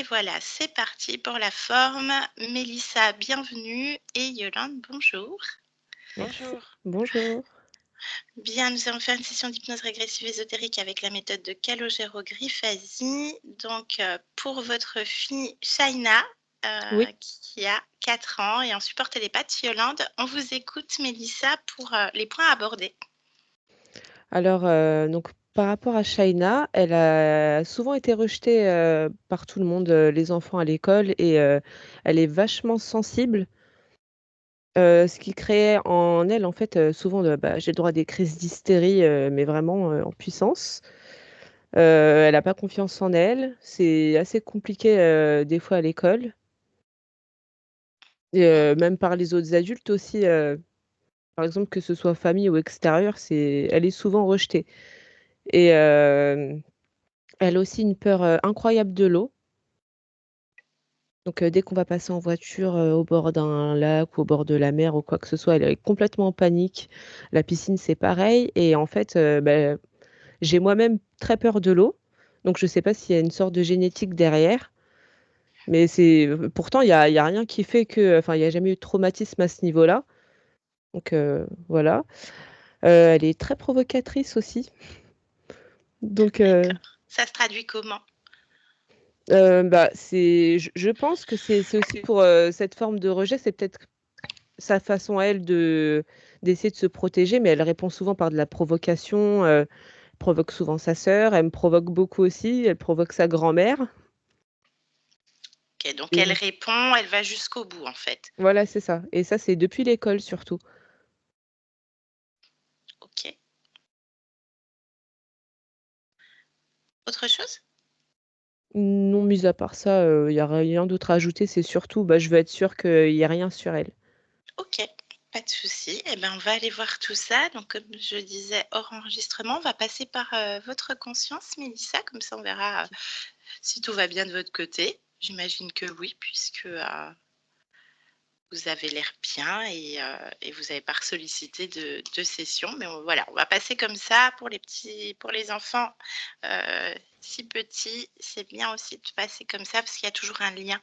Et voilà, c'est parti pour la forme. Mélissa, bienvenue et Yolande, bonjour. Merci. Bonjour. Bonjour. Bien, nous allons faire une session d'hypnose régressive ésotérique avec la méthode de Calogero Griffasi. Donc, pour votre fille Shaina, Oui. qui a 4 ans et en support télépathe, Yolande, on vous écoute, Mélissa, pour les points abordés. Alors, donc par rapport à Shaina, elle a souvent été rejetée, par tout le monde, les enfants à l'école et elle est vachement sensible, ce qui créait en elle, en fait, souvent j'ai le droit à des crises d'hystérie, mais vraiment, en puissance. Elle a pas confiance en elle, c'est assez compliqué, des fois à l'école et même par les autres adultes aussi, par exemple, que ce soit famille ou extérieur, elle est souvent rejetée et elle a aussi une peur, incroyable de l'eau. Donc dès qu'on va passer en voiture, au bord d'un lac ou au bord de la mer ou quoi que ce soit, elle est complètement en panique. La piscine, c'est pareil et en fait, j'ai moi-même très peur de l'eau, donc je sais pas s'il y a une sorte de génétique derrière, mais pourtant il y a rien qui fait que enfin, il y a jamais eu de traumatisme à ce niveau-là, donc voilà. Elle est très provocatrice aussi, donc D'accord. Ça se traduit comment? je pense que c'est aussi pour, cette forme de rejet, c'est peut-être sa façon à elle d'essayer de se protéger, mais elle répond souvent par de la provocation, provoque souvent sa sœur, elle me provoque beaucoup aussi, elle provoque sa grand-mère Ok, donc elle et répond, elle va jusqu'au bout en fait. voilà, c'est ça et ça, c'est depuis l'école surtout. Ok. Autre chose? Non, mis à part ça, il y a rien d'autre à ajouter, c'est surtout, je veux être sûre qu'il y ait rien sur elle. Ok, pas de souci. Eh ben, on va aller voir tout ça. Donc, comme je disais hors enregistrement, on va passer par votre conscience, Mélissa. Comme ça, on verra si tout va bien de votre côté. J'imagine que oui, puisque vous avez l'air bien et vous n'avez pas sollicité de session. Mais voilà, on va passer comme ça pour les enfants si petits. C'est bien aussi de passer comme ça parce qu'il y a toujours un lien.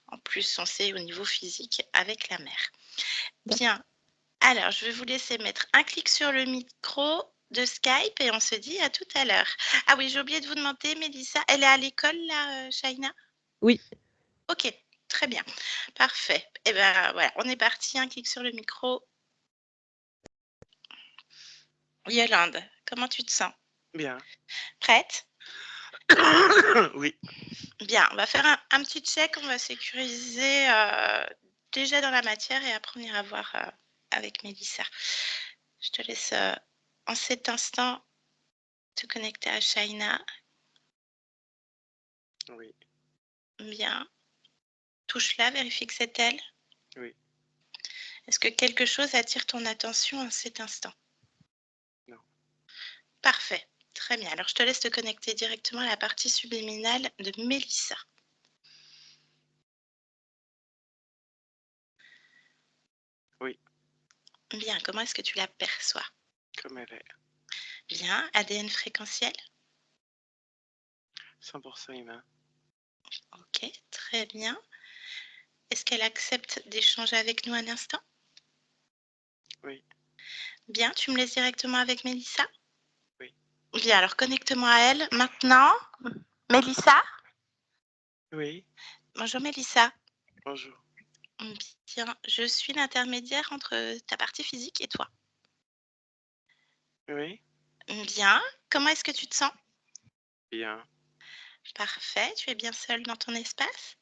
En plus, on sait au niveau physique avec la mère. D'accord. Bien. Alors, je vais vous laisser mettre un clic sur le micro de Skype et on se dit à tout à l'heure. Ah oui, j'ai oublié de vous demander, Mélissa, elle est à l'école là, Shaina? Oui, Ok, très bien, parfait. Et ben voilà, on est parti, un clic sur le micro. Yolande, comment tu te sens? Bien. Prête? Oui. Bien, on va faire un petit check, on va sécuriser déjà dans la matière et après on ira voir avec Mélissa. Je te laisse en cet instant te connecter à Shaina. Oui. Bien. Touche-la, vérifie que c'est elle. Oui. Est-ce que quelque chose attire ton attention en cet instant? Non. Parfait. Très bien. Alors, je te laisse te connecter directement à la partie subliminale de Mélissa. Oui. Bien. Comment est-ce que tu l'aperçois? Comme elle est. Bien. ADN fréquentiel? 100% humain. Ok. Très bien. Est-ce qu'elle accepte d'échanger avec nous un instant? Oui. Bien. Tu me laisses directement avec Mélissa? Oui. Bien. Alors, connecte-moi à elle maintenant. Mélissa? Oui. Bonjour Mélissa. Bonjour. Bien. Je suis l'intermédiaire entre ta partie physique et toi. Oui. Bien. Comment est-ce que tu te sens? Bien. Parfait. Tu es bien seule dans ton espace?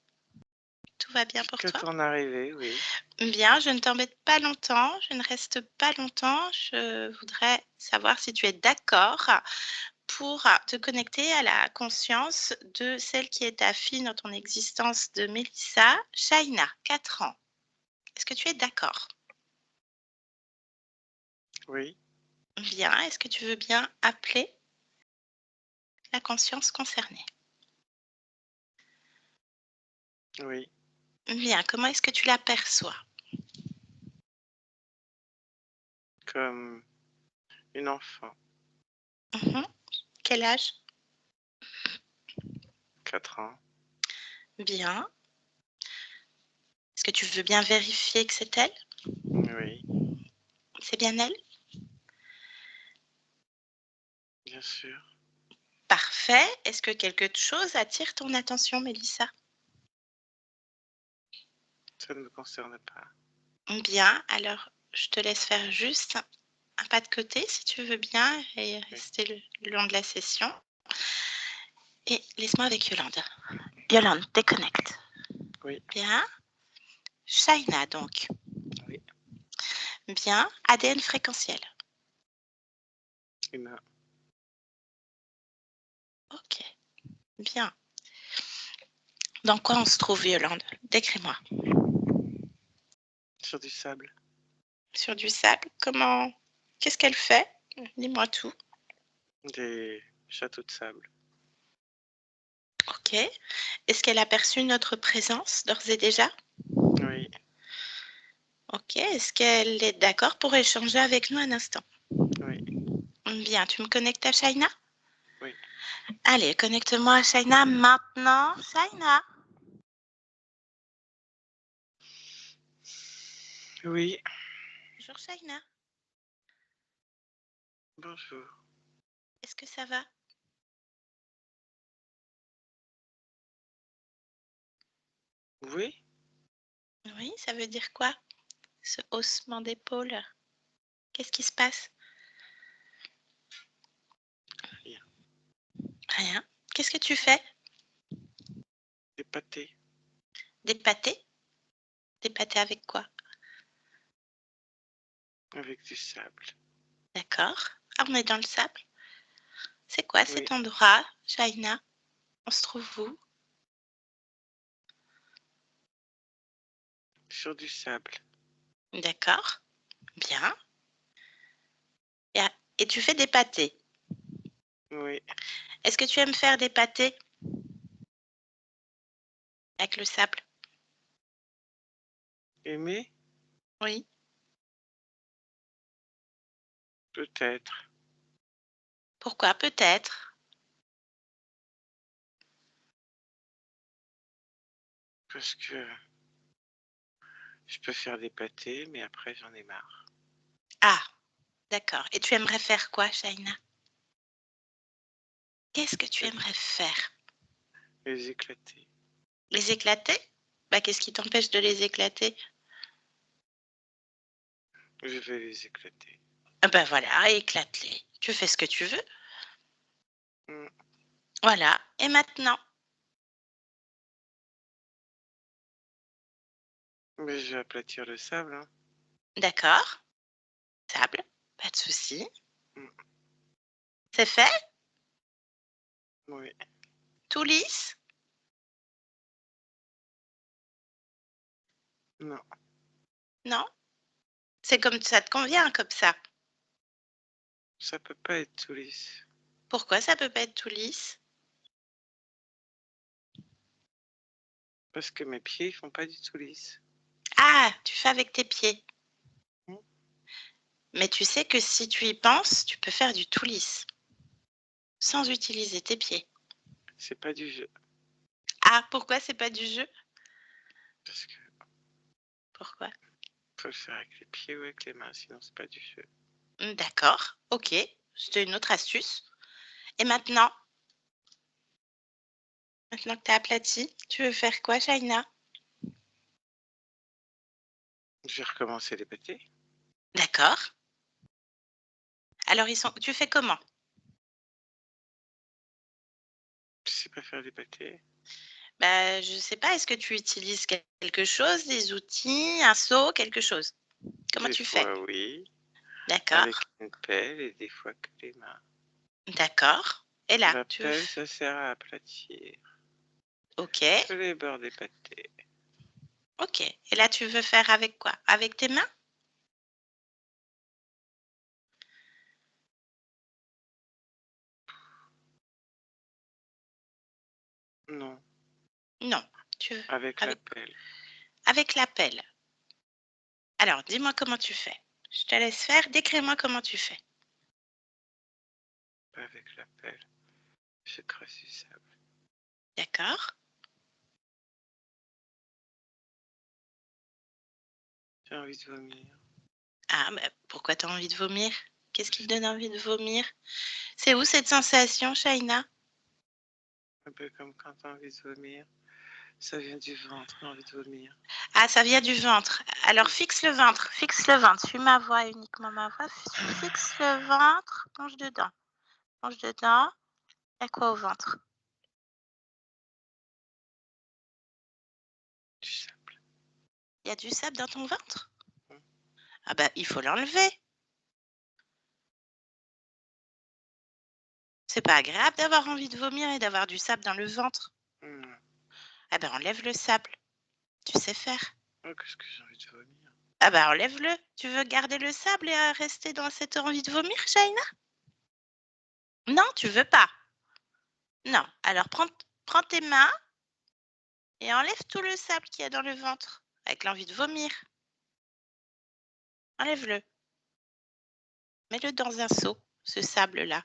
Tout va bien pour Jusqu'à toi? ton arrivée, oui. Bien, je ne t'embête pas longtemps, je ne reste pas longtemps. Je voudrais savoir si tu es d'accord pour te connecter à la conscience de celle qui est ta fille dans ton existence de Mélissa, Shaina, 4 ans. Est-ce que tu es d'accord? Oui. Bien. Est-ce que tu veux bien appeler la conscience concernée? Oui. Bien. Comment est-ce que tu l'aperçois? Comme une enfant. Mhm. Quel âge? 4 ans. Bien. Est-ce que tu veux bien vérifier que c'est elle? Oui, C'est bien elle? bien sûr. Parfait. Est-ce que quelque chose attire ton attention, Mélissa? Ça ne me concerne pas. Bien, alors je te laisse faire juste un pas de côté si tu veux bien et Oui, rester le long de la session. Et laisse-moi avec Yolande. Yolande, déconnecte. oui, Bien. Shaina, donc. oui. Bien. ADN fréquentiel. Humain. Ok. Bien. Dans quoi on se trouve, Yolande? Décris-moi. Sur du sable. Sur du sable. Comment? Qu'est-ce qu'elle fait? Dis-moi tout. Des châteaux de sable. Ok. Est-ce qu'elle a perçu notre présence d'ores et déjà? Oui, Ok. Est-ce qu'elle est d'accord pour échanger avec nous un instant? oui, Bien. Tu me connectes à Shaina? oui. Allez, connecte-moi à Shaina maintenant. Shaina. Oui, Bonjour Shaina. bonjour. Est-ce que ça va? Oui, Oui, ça veut dire quoi? Ce haussement d'épaule. Qu'est-ce qui se passe? rien. Rien. Qu'est-ce que tu fais? Des pâtés Des pâtés? Des pâtés avec quoi? avec du sable. D'accord. Ah, on est dans le sable. C'est quoi Oui, cet endroit, Shaina? On se trouve où? sur du sable. D'accord. Bien. Et, et tu fais des pâtés. Oui, Est-ce que tu aimes faire des pâtés avec le sable? aimer, Oui. peut-être. Pourquoi? Peut-être. Parce que je peux faire des pâtés, mais après j'en ai marre. Ah, d'accord. Et tu aimerais faire quoi, Shaina? Qu'est-ce que tu Les aimerais faire? les éclater. Les éclater? Bah, qu'est-ce qui t'empêche de les éclater? Je vais les éclater. Ah bah voilà, éclate-les. Tu fais ce que tu veux. Hmm, Voilà. Et maintenant? mais je vais aplatir le sable, hein. D'accord. Sable, pas de souci. Hmm, C'est fait? oui, Tout lisse? non, Non? C'est comme ça te convient comme ça. ça peut pas être tout lisse. Pourquoi ça peut pas être tout lisse? Parce que mes pieds, ils font pas du tout lisse. Ah, tu fais avec tes pieds. Hmm, Mais tu sais que si tu y penses, tu peux faire du tout lisse sans utiliser tes pieds. c'est pas du jeu. Ah, pourquoi c'est pas du jeu? Parce que Pourquoi? faut le faire avec les pieds ou avec les mains, sinon c'est pas du jeu. D'accord, ok. C'était une autre astuce. Et maintenant, maintenant que tu as aplati, tu veux faire quoi, Shaina? Je vais recommencer les pâtés. D'accord. Alors, tu fais comment? Je sais pas faire des pâtés. Bah, je sais pas, est-ce que tu utilises quelque chose, des outils, un seau, quelque chose? Comment Des tu fais? fois, oui, avec D'accord, une pelle et des fois que les mains. d'accord. Et là, La pelle, ça sert à aplatir ok, les bords des pâtés. ok. Et là, tu veux faire avec quoi? Avec tes mains? Non, Non, tu veux avec la avec pelle. avec la pelle. Alors, dis-moi comment tu fais. Je te laisse faire, décris-moi comment tu fais. Pas avec la pelle. Je creuse du sable. D'accord? J'ai envie de vomir. Ah, bah, pourquoi tu as envie de vomir? Qu'est-ce qui te donne envie de vomir? C'est où cette sensation, Shaina? Un peu comme quand tu as envie de vomir. Ça vient du ventre, j'ai envie de vomir. Ah, ça vient du ventre. Alors, fixe le ventre, fixe le ventre. Suis ma voix, uniquement ma voix. Fixe le ventre, plonge dedans. Plonge dedans. Il y a quoi au ventre? Du sable. Il y a du sable dans ton ventre? Mm. Ah bah, il faut l'enlever. C'est pas agréable d'avoir envie de vomir et d'avoir du sable dans le ventre. Mm. Ah ben, enlève le sable. Tu sais faire. Oh, qu'est-ce que j'ai envie de vomir. Ah bah, enlève-le. Tu veux garder le sable et rester dans cette envie de vomir, Shaina? Non, tu veux pas. Non. Alors, prends tes mains et enlève tout le sable qu'il y a dans le ventre avec l'envie de vomir. Enlève-le. Mets-le dans un seau, ce sable-là.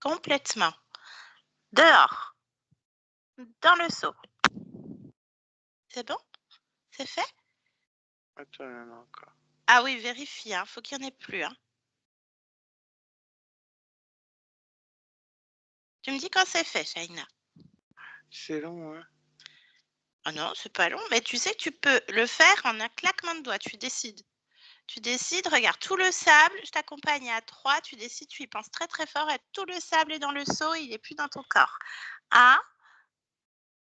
Complètement. Dehors. Dans le seau. C'est bon? C'est fait? Attends, il y en a encore. Ah oui, vérifie, hein. Faut qu'il n'y en ait plus, hein. Tu me dis quand c'est fait, Shaina. C'est long, hein? Ah non, c'est pas long, mais tu sais que tu peux le faire en un claquement de doigts. Tu décides. Tu décides, regarde, tout le sable, je t'accompagne à 3, tu décides, tu y penses très très fort et tout le sable est dans le seau, il n'est plus dans ton corps. 1,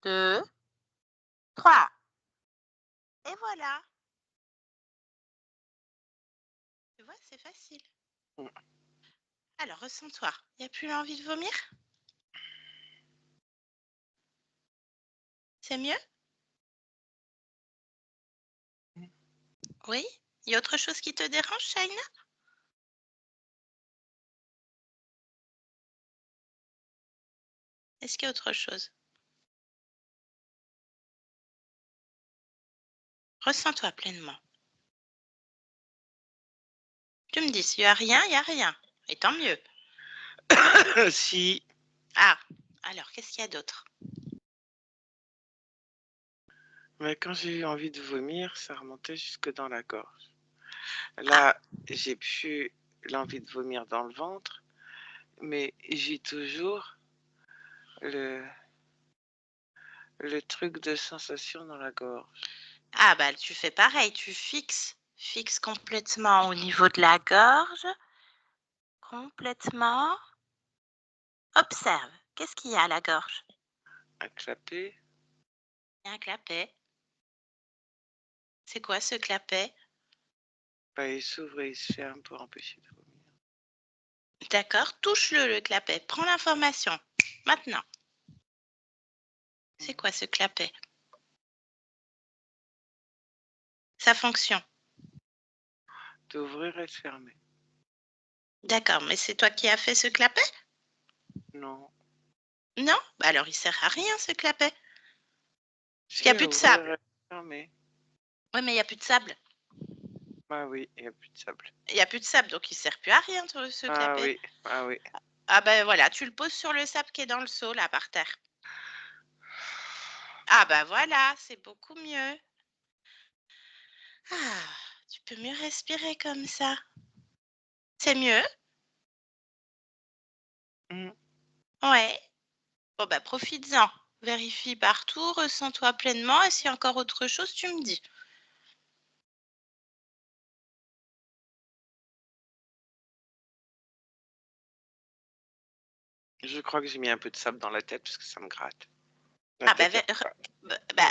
2, 3. Et voilà. Tu vois, c'est facile. Mm. Alors, ressens-toi. Il n'y a plus l'envie de vomir? C'est mieux? Mm. Oui? Il y a autre chose qui te dérange, Shaina? Est-ce qu'il y a autre chose? Ressens-toi pleinement. Tu me dis, s'il n'y a rien, il n'y a rien. Et tant mieux. Si. Ah, alors, qu'est-ce qu'il y a d'autre? Mais quand j'ai eu envie de vomir, ça remontait jusque dans la gorge. Ah, Là, j'ai plus l'envie de vomir dans le ventre, mais j'ai toujours le truc de sensation dans la gorge. ah bah tu fais pareil, tu fixes complètement au niveau de la gorge, complètement. Observe, qu'est-ce qu'il y a à la gorge? Un clapet, Il y a un clapet. C'est quoi ce clapet? bah, il s'ouvre et il se ferme pour empêcher de vomir. D'accord, touche-le, le clapet. Prends l'information. Maintenant, c'est quoi ce clapet? Sa fonction. D'ouvrir et de fermer. D'accord, mais c'est toi qui as fait ce clapet? Non. Non? Bah alors il sert à rien ce clapet. Parce qu'il Si, n'y a à plus de ouvrir sable. et fermer. Oui, mais il n'y a plus de sable. Ah oui, il n'y a plus de sable. Il n'y a plus de sable, donc il ne sert plus à rien ce Ah clapet. oui, ah oui. Ah ben voilà, tu le poses sur le sable qui est dans le seau, là, par terre. Ah bah voilà, c'est beaucoup mieux. Ah, tu peux mieux respirer comme ça. C'est mieux? Mm. Ouais. Bon bah profites-en. Vérifie partout, ressens-toi pleinement et s'il y a encore autre chose, tu me dis. Je crois que j'ai mis un peu de sable dans la tête parce que ça me gratte. La Ah bah, tête, elle me gratte. bah,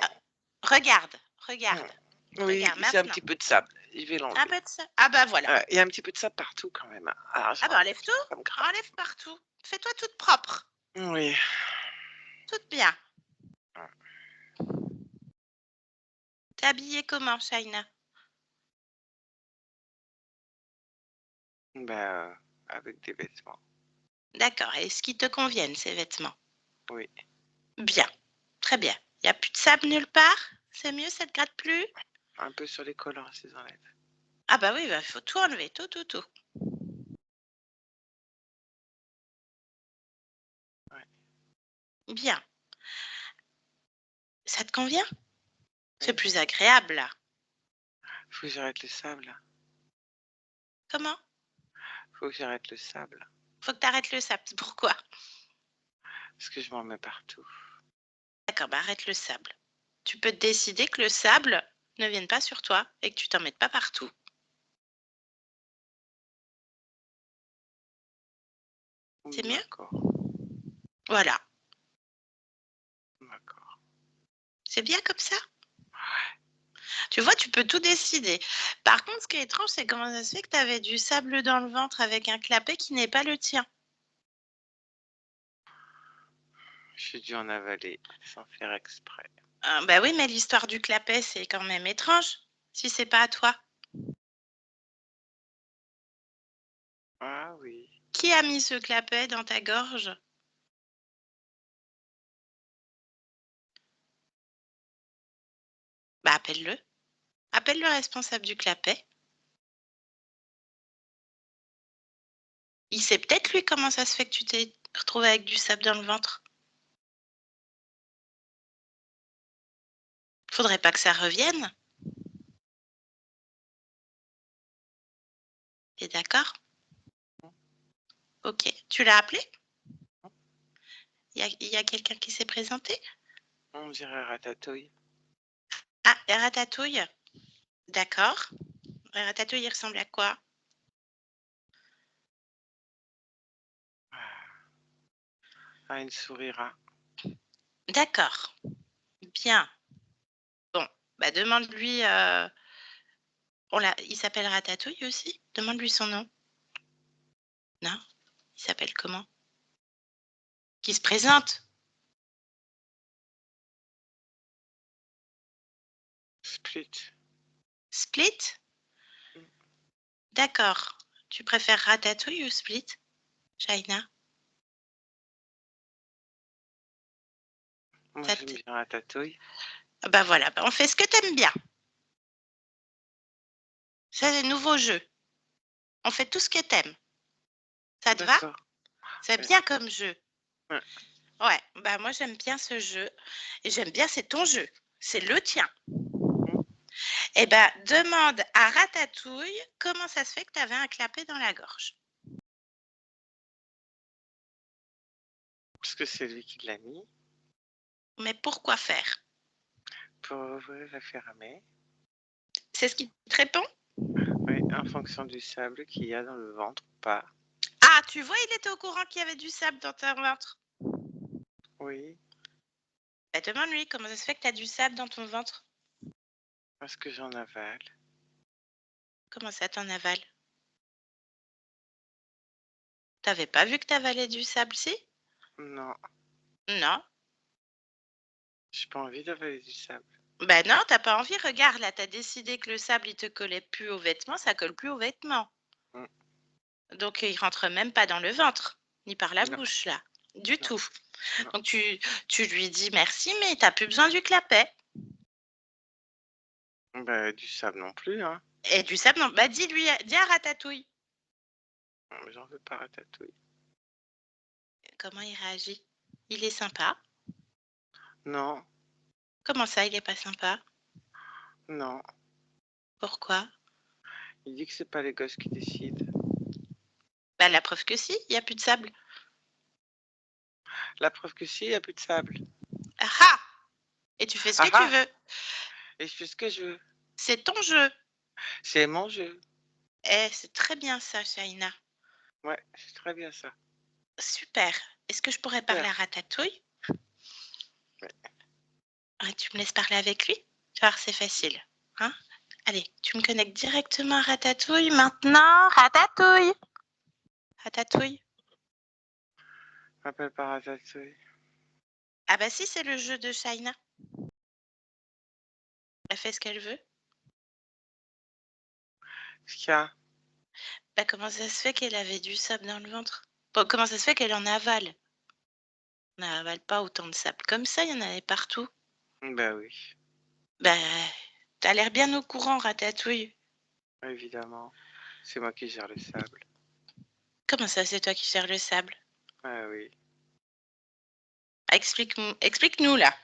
regarde, Mm. regarde. Oui, Regarde c'est un maintenant. petit peu de sable. Je vais Un l'enlever. peu de ça. Ah bah voilà. Il y a un petit peu de sable partout quand même. Ah, Ah bah enlève parce tout. que ça me gratte. Enlève partout. Fais-toi toute propre. Oui. Toute bien. Ah. T'es habillée comment, Shaina? Bah, avec des vêtements. D'accord. Est-ce qu'ils te conviennent, ces vêtements? Oui. Bien. Très bien. Il n'y a plus de sable nulle part? C'est mieux, ça te gratte plus? Un peu sur les collants, je les enlève. Ah bah oui, il faut tout enlever, tout. Ouais. Bien. Ça te convient? C'est Oui. plus agréable là. Faut que j'arrête le sable. Comment? Faut que j'arrête le sable. Faut que tu arrêtes le sable. Pourquoi? Parce que je m'en mets partout. D'accord, bah arrête le sable. Tu peux décider que le sable ne vienne pas sur toi et que tu t'en mettes pas partout. C'est mieux? D'accord, Voilà. d'accord. C'est bien comme ça? Tu vois, tu peux tout décider. Par contre, ce qui est étrange, c'est comment ça se fait que tu avais du sable dans le ventre avec un clapet qui n'est pas le tien? J'ai dû en avaler sans faire exprès. Bah oui, mais l'histoire du clapet, c'est quand même étrange, si c'est pas à toi. Ah oui. Qui a mis ce clapet dans ta gorge? Bah appelle-le. Appelle le responsable du clapet. Il sait peut-être lui comment ça se fait que tu t'es retrouvé avec du sable dans le ventre. Faudrait pas que ça revienne. T'es d'accord? Ok. Tu l'as appelé? Il y a quelqu'un qui s'est présenté? On dirait Ratatouille. Ah, Ratatouille. D'accord. Ratatouille, il ressemble à quoi? Ah, une sourira. D'accord. Bien. Bon, bah demande-lui. Il s'appelle Ratatouille aussi? Demande-lui son nom. Non? Il s'appelle comment? Qui se présente? Split. Split? Mm. D'accord. Tu préfères Ratatouille ou Split, Shaina? Moi, Ça j'aime te- bien Ratatouille. Ah bah voilà, bah on fait ce que t'aimes bien. Ça, c'est le nouveau jeu. On fait tout ce que t'aimes. Ça te va? D'accord. C'est Ouais. bien comme jeu. Ouais. Ouais, bah moi j'aime bien ce jeu. Et j'aime bien, c'est ton jeu. C'est le tien. Mm. Eh ben, demande à Ratatouille comment ça se fait que tu avais un clapet dans la gorge. Parce que c'est lui qui l'a mis Mais pourquoi faire? pour ouvrir la fermer. C'est ce qui te répond? Oui, en fonction du sable qu'il y a dans le ventre ou pas. Ah, tu vois, il était au courant qu'il y avait du sable dans ton ventre. Oui, Bah, demande-lui comment ça se fait que tu as du sable dans ton ventre. parce que j'en avale. Comment ça t'en avales? T'avais pas vu que t'avalais du sable, si? Non, Non. j'ai pas envie d'avaler du sable. Ben non, t'as pas envie. Regarde, là, t'as décidé que le sable, il te collait plus aux vêtements, ça colle plus aux vêtements. Mm. Donc, il rentre même pas dans le ventre, ni par la Non, bouche, là. Du non, tout. non. Donc, tu lui dis merci, mais t'as plus besoin du clapet. Bah, du sable non plus, hein. Et du sable, non. Bah, dis à Ratatouille. Non, mais j'en veux pas Ratatouille. Comment il réagit? Il est sympa. Non, Comment ça, il est pas sympa? non. Pourquoi? Il dit que c'est pas les gosses qui décident. Bah, la preuve que si, il n'y a plus de sable. La preuve que si, il n'y a plus de sable. Ah ah! Et tu fais ce Ah que tu ah! veux. Et je fais ce que je veux. C'est ton jeu. C'est mon jeu. Eh, c'est très bien ça, Shaina. Ouais, c'est très bien ça. Super. Est-ce que je pourrais Super. parler à Ratatouille? Ouais. Ah, tu me laisses parler avec lui? Tu vas voir, c'est facile. Hein? Allez, tu me connectes directement à Ratatouille maintenant. Ratatouille! Ratatouille. M'appelle pas Ratatouille. Ah bah si, c'est le jeu de Shaina. Elle fait ce qu'elle veut. Ce qu'il y a. Bah comment ça se fait qu'elle avait du sable dans le ventre? Bon, comment ça se fait qu'elle en avale? On n'avale pas autant de sable comme ça, il y en avait partout. Bah oui, Bah, t'as l'air bien au courant, Ratatouille. évidemment. C'est moi qui gère le sable. Comment ça, c'est toi qui gères le sable? Ah oui. Ah, explique-nous là.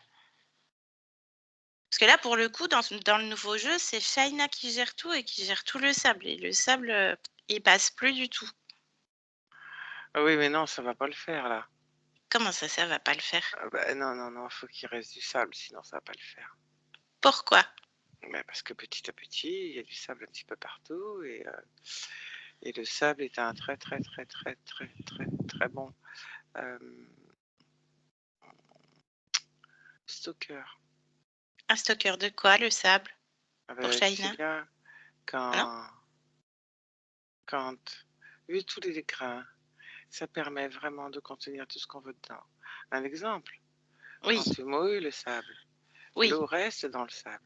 Parce que là, pour le coup, dans le nouveau jeu, c'est Shaina qui gère tout et qui gère tout le sable. Et le sable, il passe plus du tout. Ah oui, mais non, ça va pas le faire là. Comment ça va pas le faire? Ah bah, non, faut qu'il reste du sable, sinon ça va pas le faire. Pourquoi? Bah, parce que petit à petit, il y a du sable un petit peu partout et le sable est un très bon stocker. Un stocker de quoi, le sable? Ah Pour bah, tu sais Shaina? bien, Non? quand vu tous les grains, ça permet vraiment de contenir tout ce qu'on veut dedans. Un exemple, Oui, quand tu mouilles le sable, oui, l'eau reste dans le sable,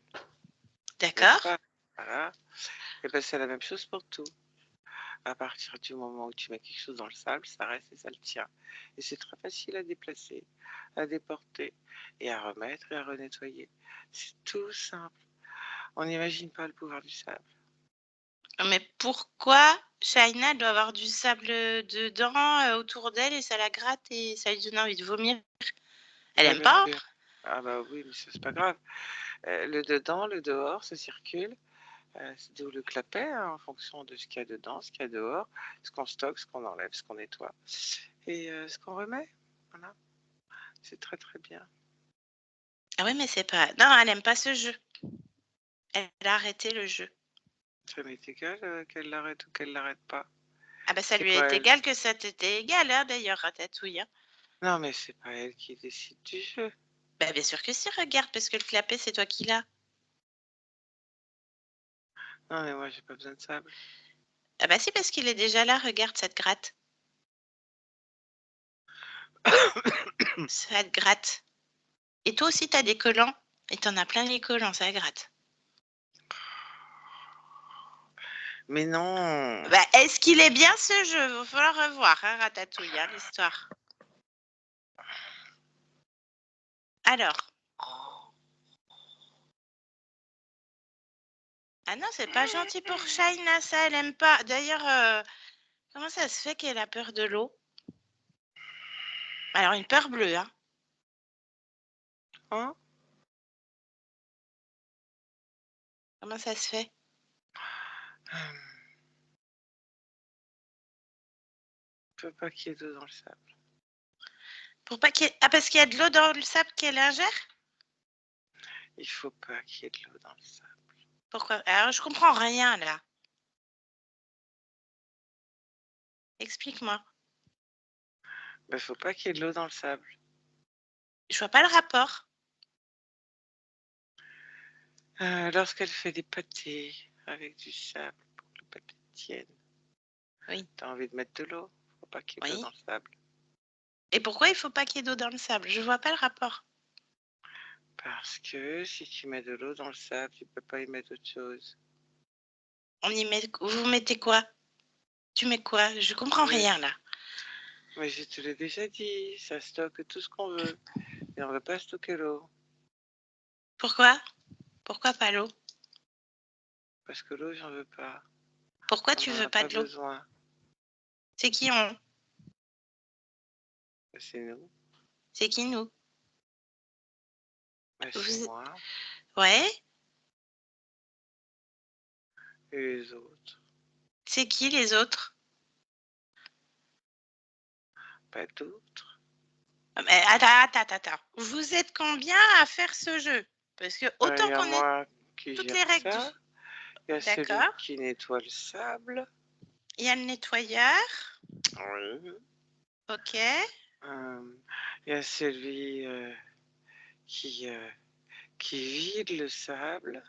n'est-ce d'accord. pas? Voilà. Et ben c'est la même chose pour tout. À partir du moment où tu mets quelque chose dans le sable, ça reste et ça le tient. Et c'est très facile à déplacer, à déporter et à remettre et à renettoyer. C'est tout simple. On n'imagine pas le pouvoir du sable. Mais pourquoi Shaina doit avoir du sable dedans, autour d'elle et ça la gratte et ça lui donne envie de vomir? Elle Bah, aime bien pas, hein? sûr. Ah bah oui, mais ça c'est pas grave. Le dedans, le dehors, ça circule. C'est d'où le clapet, hein, en fonction de ce qu'il y a dedans, ce qu'il y a dehors, ce qu'on stocke, ce qu'on enlève, ce qu'on nettoie et ce qu'on remet. Voilà, c'est très très bien. Ah oui, mais c'est pas non, elle aime pas ce jeu. Elle a arrêté le jeu. Ça m'est égal qu'elle l'arrête ou qu'elle l'arrête pas. Ah bah, ça C'est lui quoi est elle? égal que ça t'était égal, hein, d'ailleurs, Ratatouille, hein. Non, mais c'est pas elle qui décide du jeu. Bah, bien sûr que si, regarde, parce que le clapet, c'est toi qui l'as. Non, mais moi j'ai pas besoin de sable. Ah bah si, parce qu'il est déjà là, regarde, ça te gratte. Ça te gratte. Et toi aussi, t'as des collants. Et t'en as plein les collants, ça gratte. Mais non. Bah, est-ce qu'il est bien ce jeu? Va falloir revoir, hein, Ratatouille, hein, l'histoire. Alors. Ah non, c'est pas gentil pour Shaina, ça, elle aime pas. D'ailleurs, comment ça se fait qu'elle a peur de l'eau? Alors, une peur bleue, hein. Hein? Comment ça se fait? Je veux pas qu'il y ait d'eau dans le sable. Pour pas qu'il y ait... Ah, parce qu'il y a de l'eau dans le sable qu'elle ingère? Il faut pas qu'il y ait de l'eau dans le sable. Pourquoi? Alors, je comprends rien, là. Explique-moi. Ben, faut pas qu'il y ait de l'eau dans le sable. Je vois pas le rapport. Lorsqu'elle fait des pâtés avec du sable pour que le pâté tienne, Oui, t'as envie de mettre de l'eau. Faut pas qu'il y ait de l'eau oui. dans le sable. Et pourquoi il faut pas qu'il y ait d'eau dans le sable? Je vois pas le rapport. Parce que si tu mets de l'eau dans le sable, tu peux pas y mettre autre chose. On y met... Vous mettez quoi? Tu mets quoi? Je comprends Mais, rien, là. mais je te l'ai déjà dit, ça stocke tout ce qu'on veut. Et on veut pas stocker l'eau. Pourquoi? Pourquoi pas l'eau? Parce que l'eau, j'en veux pas. Pourquoi On tu n'en veux a pas pas de l'eau? besoin. C'est qui on? Ben, c'est nous. C'est qui nous? Ben, c'est Vous... moi Ouais? et les autres. C'est qui les autres? Pas d'autres. Mais attends. Vous êtes combien à faire ce jeu? Parce que Ben, il autant y a qu'on ait moi qui toutes gère les règles du... ça. Il y a celui D'accord. qui nettoie le sable. Il y a le nettoyeur. Oui. Ok. Il y a celui qui, qui vide le sable.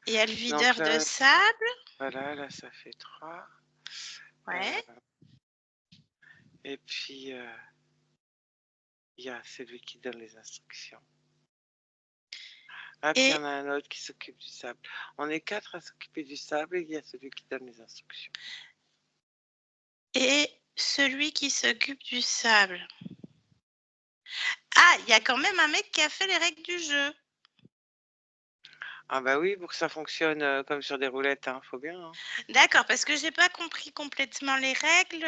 Il y a le Donc videur de là, sable. voilà, là ça fait 3. Ouais. Euh, et puis, il y a celui qui donne les instructions. Ah, puis il y Et, en a un autre qui s'occupe du sable. On est 4 à s'occuper du sable et il y a celui qui donne les instructions. et celui qui s'occupe du sable. Ah, il y a quand même un mec qui a fait les règles du jeu. Ah bah oui, pour que ça fonctionne comme sur des roulettes, hein, faut bien. Hein. D'accord, parce que j'ai pas compris complètement les règles.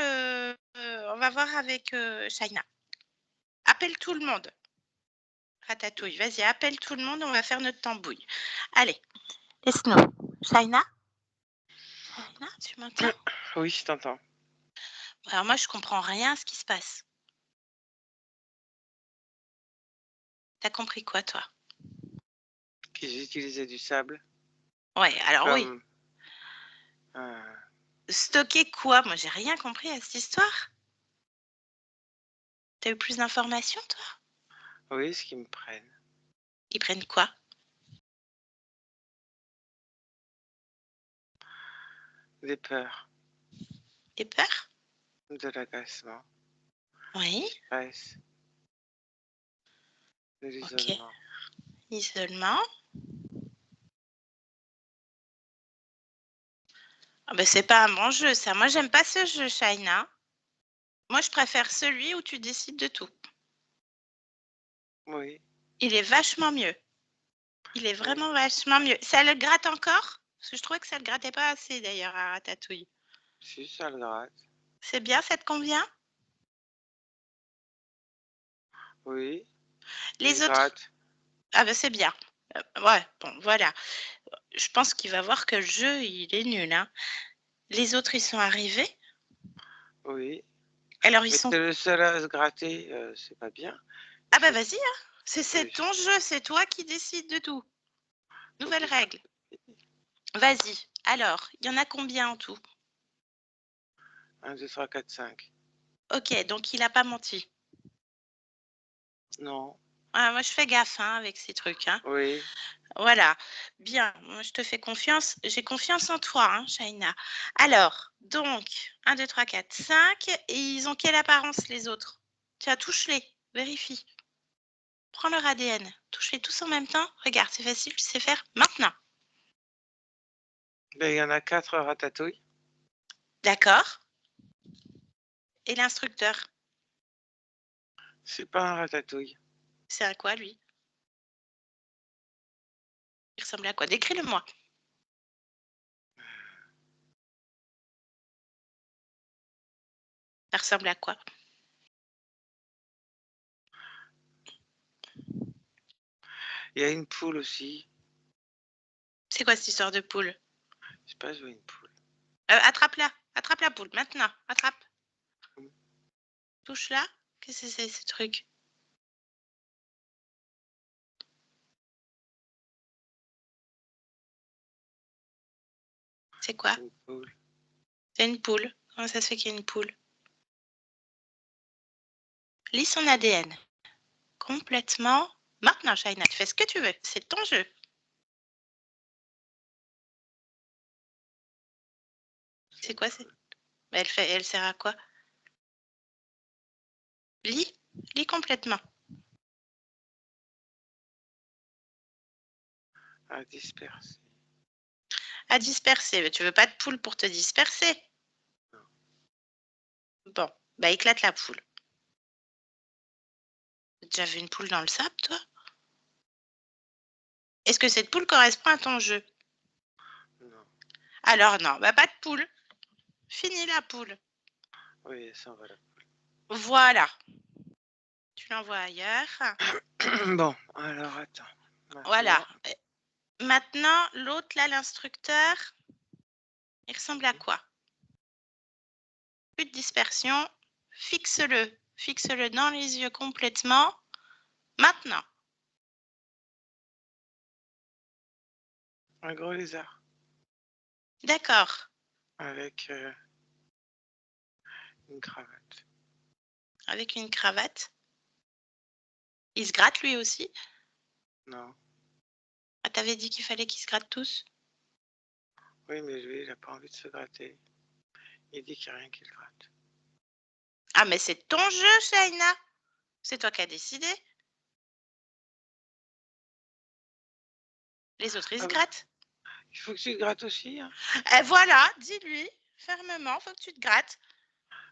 On va voir avec Shaina. Appelle tout le monde. Ratatouille. Vas-y, appelle tout le monde, on va faire notre tambouille. Allez, laisse-nous. Shaina? Shaina, tu m'entends? Oui, je t'entends. Alors moi, je comprends rien à ce qui se passe. T'as compris quoi, toi? Qu'ils utilisaient du sable Ouais, alors oui. comme... euh, Stocker quoi? Moi, j'ai rien compris à cette histoire. T'as eu plus d'informations, toi? oui, ce qu'ils me prennent. Ils prennent quoi? Des peurs, Des peurs? de l'agacement, Oui, du stress, de ok. l'isolement. Isolement. Ah ben, c'est pas un bon jeu, ça. Moi, j'aime pas ce jeu, Shaina. Moi, je préfère celui où tu décides de tout. Oui, Il est vachement mieux. Il est vraiment vachement mieux. Ça le gratte encore? Parce que je trouvais que ça le grattait pas assez, d'ailleurs, à Ratatouille. si ça le gratte. C'est bien, ça te convient? Oui, il Les autres? gratte. Ah ben, c'est bien. Ouais, bon, voilà. Je pense qu'il va voir que le jeu, il est nul, hein. Les autres, ils sont arrivés. Oui, Alors, ils mais sont... t'es le seul à se gratter, c'est pas bien. Ah Il bah faut, vas-y, hein. C'est oui, ton jeu, c'est toi qui décides de tout. faut Nouvelle que je règle. Vas-y. Alors, il y en a combien en tout? 1, 2, 3, 4, 5. Ok, donc il n'a pas menti. Non, Ah, moi, je fais gaffe hein, avec ces trucs. Hein. oui, Voilà. Bien, moi, je te fais confiance. J'ai confiance en toi, hein, Shaina. Alors, donc, 1, 2, 3, 4, 5. Et ils ont quelle apparence, les autres? Tiens, touche-les. Vérifie. Prends leur ADN. Touche-les tous en même temps. Regarde, c'est facile, tu sais faire. Maintenant. ben, il y en a 4 ratatouilles. D'accord. Et l'instructeur, C'est pas un ratatouille. c'est à quoi, lui? Il ressemble à quoi? Décris-le-moi. Ça ressemble à quoi? Il y a une poule aussi. C'est quoi cette histoire de poule? Je sais pas, je vois une poule. Attrape-la. Attrape la poule, maintenant. Attrape. Mm. Touche-la. Qu'est-ce que c'est, ce truc? C'est quoi? Une poule. C'est une poule. Comment ça se fait qu'il y a une poule? Lis son ADN. Complètement. Maintenant, Shaina, tu fais ce que tu veux. C'est ton jeu. C'est quoi? Elle sert à quoi? Lis. Lis complètement. À disperser. À disperser. Mais tu veux pas de poule pour te disperser? Non. Bon. Bah, éclate la poule. T'as déjà vu une poule dans le sable, toi? Est-ce que cette poule correspond à ton jeu? Non. Alors non, bah pas de poule. Fini la poule. Oui, ça va là. Voilà. Tu l'envoies ailleurs. Bon, alors attends. Voilà. Maintenant, Maintenant, l'autre là, l'instructeur, il ressemble à quoi? Plus de dispersion. Fixe-le. Fixe-le dans les yeux complètement. Maintenant. un gros lézard D'accord. avec une cravate. Avec une cravate. Il se gratte lui aussi? Non. Ah, t'avais dit qu'il fallait qu'ils se grattent tous? Oui, mais lui, il a pas envie de se gratter. Il dit qu'il n'y a rien qui le gratte. Ah, mais c'est ton jeu, Shaina. C'est toi qui as décidé. Les autres, ils se Ah bah, grattent. il faut que tu te grattes aussi. Hein. Et voilà, dis-lui fermement, faut que tu te grattes.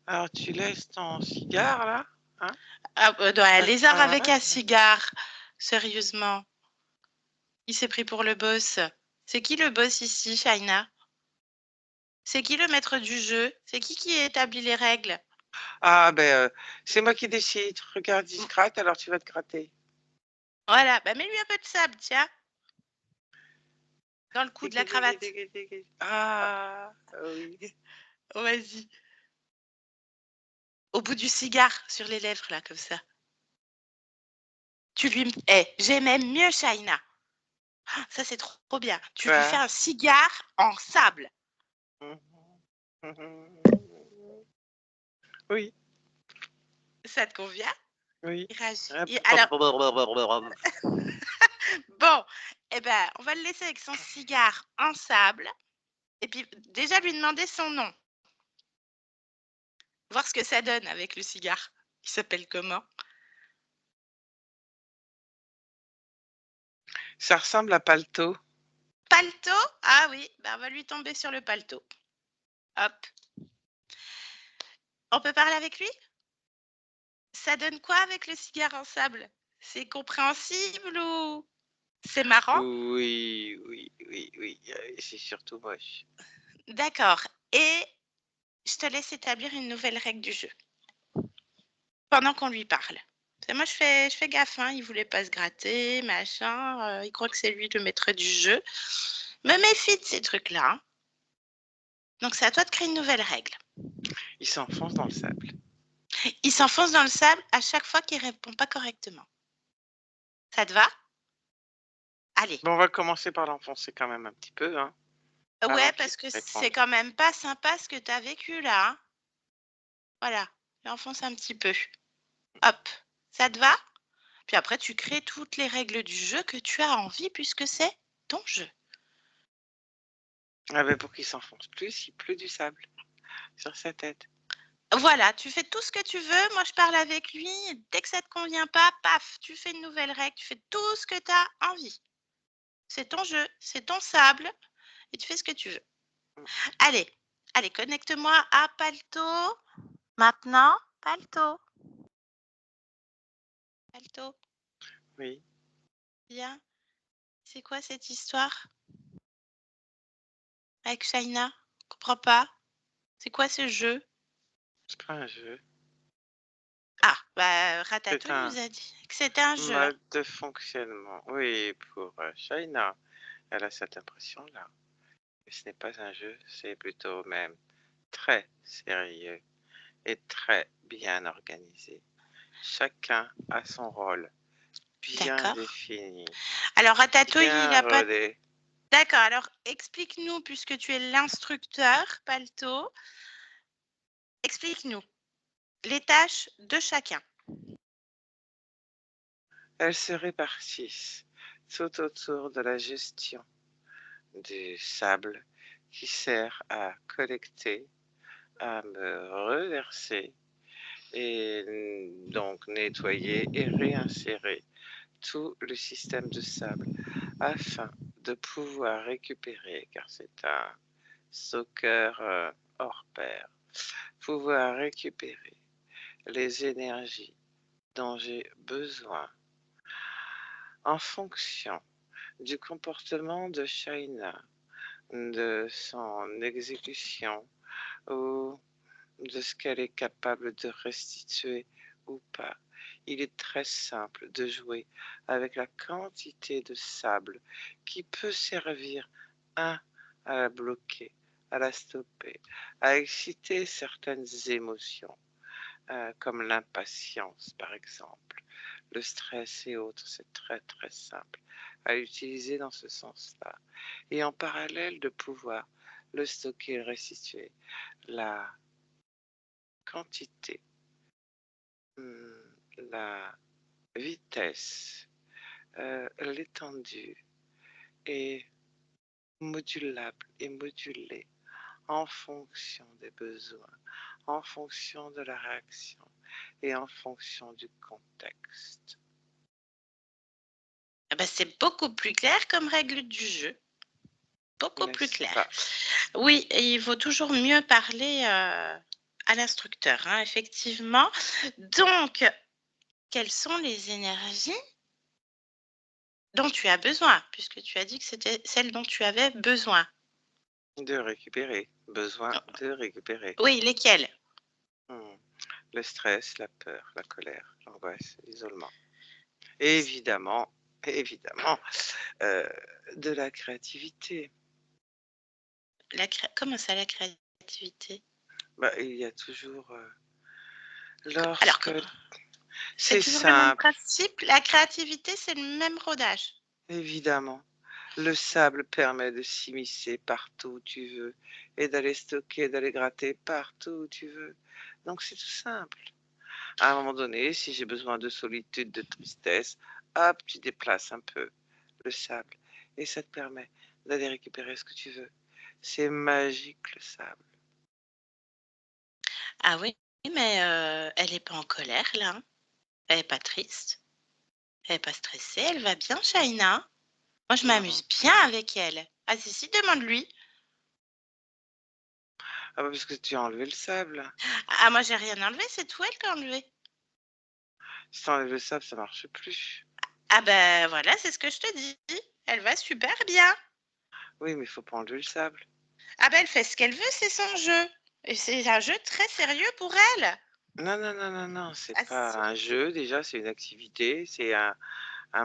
Alors, tu laisses ton cigare, là. Hein, Ah, un ta lézard avec un cravate. cigare. Sérieusement. Il s'est pris pour le boss. C'est qui le boss ici, Shaina? C'est qui le maître du jeu? C'est qui établit les règles? Ah, ben, c'est moi qui décide. Regarde, il se gratte, alors tu vas te gratter. Voilà, bah mets-lui un peu de sable, tiens, dans le cou de la Tiki, tiki, cravate. tiki, tiki. Hop, Ah, oui. vas-y. Au bout du cigare, sur les lèvres, là, comme ça. J'ai même mieux, Shaina. Ah, ça, c'est trop bien. Tu lui fais Quoi? un cigare en sable. Oui, Ça te convient? oui. Il réagit. Hop. Alors, bon, eh ben, on va le laisser avec son cigare en sable. Et puis, déjà lui demander son nom. Voir ce que ça donne avec le cigare. Il s'appelle comment? Ça ressemble à paletot. Paletot? Ah oui, ben on va lui tomber sur le paletot. Hop. On peut parler avec lui? Ça donne quoi avec le cigare en sable? C'est compréhensible ou c'est marrant? Oui, oui, oui, oui. C'est surtout moche. D'accord. Et je te laisse établir une nouvelle règle du jeu pendant qu'on lui parle. Moi, je fais gaffe, hein, il voulait pas se gratter, machin, il croit que c'est lui le maître du jeu. Me méfie de ces trucs-là, hein. Donc, c'est à toi de créer une nouvelle règle. Il s'enfonce dans le sable. Il s'enfonce dans le sable à chaque fois qu'il répond pas correctement. Ça te va? Allez. Bon, on va commencer par l'enfoncer quand même un petit peu, hein, avant Ouais, qu'il parce que c'est réponde. quand même pas sympa ce que tu as vécu là, hein. Voilà, tu enfonces un petit peu. Hop, ça te va? Puis après, tu crées toutes les règles du jeu que tu as envie puisque c'est ton jeu. Ah ben pour qu'il s'enfonce plus, il pleut du sable sur sa tête. Voilà, tu fais tout ce que tu veux. Moi, je parle avec lui. Dès que ça te convient pas, paf, tu fais une nouvelle règle. Tu fais tout ce que tu as envie. C'est ton jeu, c'est ton sable et tu fais ce que tu veux. Allez, allez, connecte-moi à Palto. Maintenant, Palto. Palto, Oui, viens. C'est quoi cette histoire avec Shaina? Je comprends pas. C'est quoi ce jeu? c'est pas un jeu. Ah, bah C'est Ratatouille un nous a dit que c'était un jeu, hein. mode de fonctionnement. Oui, pour Shaina, elle a cette impression-là. Mais ce n'est pas un jeu, c'est plutôt même très sérieux et très bien organisé. Chacun a son rôle bien D'accord. défini, Alors Ratatouille, il bien a pas. rodé. D'accord. Alors explique-nous, puisque tu es l'instructeur, Palto, explique-nous les tâches de chacun. Elles se répartissent tout autour de la gestion du sable qui sert à collecter, à me reverser et donc nettoyer et réinsérer tout le système de sable afin de pouvoir récupérer, car c'est un stockeur hors pair, pouvoir récupérer les énergies dont j'ai besoin en fonction du comportement de Shaina, de son exécution ou de ce qu'elle est capable de restituer ou pas. Il est très simple de jouer avec la quantité de sable qui peut servir à la bloquer, à la stopper, à exciter certaines émotions, comme l'impatience par exemple, le stress et autres. C'est très très simple à utiliser dans ce sens-là. Et en parallèle de pouvoir le stocker, le restituer. La quantité, la vitesse, l'étendue est modulable et modulée en fonction des besoins, en fonction de la réaction et en fonction du contexte. Ah bah, c'est beaucoup plus clair comme règle du jeu. Beaucoup plus N'est-ce clair. pas? Oui, et il vaut toujours mieux parler à l'instructeur, hein, effectivement. Donc, quelles sont les énergies dont tu as besoin, puisque tu as dit que c'était celles dont tu avais besoin? De récupérer, besoin de récupérer. Oui, lesquelles? Le stress, la peur, la colère, l'angoisse, l'isolement. Évidemment, évidemment, euh, de la créativité. Comment ça, la créativité? Bah, il y a toujours, Alors, lorsque c'est c'est toujours le même simple, principe. La créativité, c'est le même rodage. évidemment. Le sable permet de s'immiscer partout où tu veux et d'aller stocker, d'aller gratter partout où tu veux. Donc c'est tout simple. À un moment donné, si j'ai besoin de solitude, de tristesse, hop, tu déplaces un peu le sable et ça te permet d'aller récupérer ce que tu veux. C'est magique le sable. Ah oui, mais elle n'est pas en colère, là, hein. Elle n'est pas triste. Elle n'est pas stressée. Elle va bien, Shaina. Moi, je Non. m'amuse bien avec elle. Ah si, demande-lui. Ah bah parce que tu as enlevé le sable. Ah, moi, j'ai rien enlevé. C'est tout elle qui a enlevé. Si tu enlèves le sable, ça marche plus. Ah ben voilà, c'est ce que je te dis. Elle va super bien. Oui, mais il faut pas enlever le sable. Ah ben elle fait ce qu'elle veut, c'est son jeu. Et c'est un jeu très sérieux pour elle. Non, non, non, non, non, c'est Ah pas si. un jeu déjà, c'est une activité, c'est un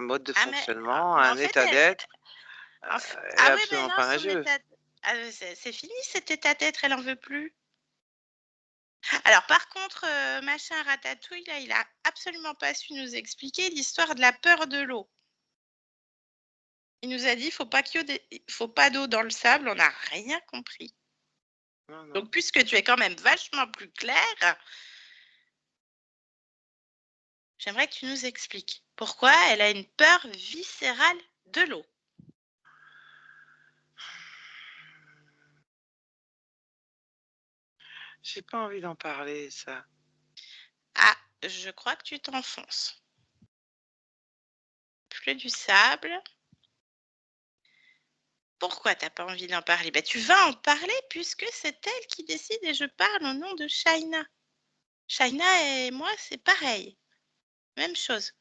mode de Ah fonctionnement, mais un en fait, état d'être, et ah oui, mais absolument non, pas un son jeu. état. Ah, c'est fini cet état d'être, elle en veut plus. Alors par contre, machin Ratatouille, là, il a absolument pas su nous expliquer l'histoire de la peur de l'eau. Il nous a dit, faut pas d'eau dans le sable, on n'a rien compris. Non, non. Donc puisque tu es quand même vachement plus clair, j'aimerais que tu nous expliques pourquoi elle a une peur viscérale de l'eau. J'ai pas envie d'en parler, ça. Ah, je crois que tu t'enfonces. Plus du sable. Pourquoi t'as pas envie d'en parler? Ben, tu vas en parler puisque c'est elle qui décide et je parle au nom de Shaina. Shaina et moi, c'est pareil. Même chose.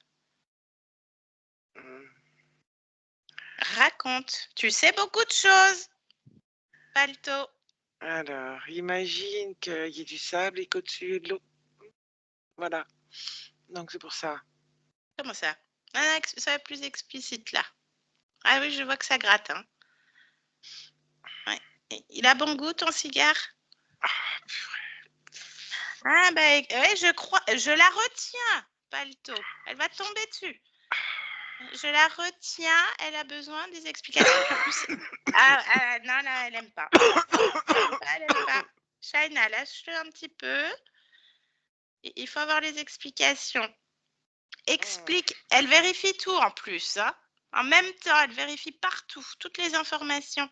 Hmm. Raconte. Tu sais beaucoup de choses, Palto. Alors, imagine qu'il y ait du sable et qu'au-dessus il y ait de l'eau. Voilà. Donc c'est pour ça. Comment ça? Ah, sois plus explicite là. Ah oui, je vois que ça gratte. Hein. Ouais. Il a bon goût ton cigare? Ah, purée. Ah ben ouais, je crois, je la retiens, Palto. Elle va tomber dessus. Je la retiens, elle a besoin des explications. En plus, non, là, elle aime pas. Elle aime pas. Shaina, lâche-le un petit peu. Il faut avoir les explications. Explique, elle vérifie tout en plus. Hein. En même temps, elle vérifie partout, toutes les informations.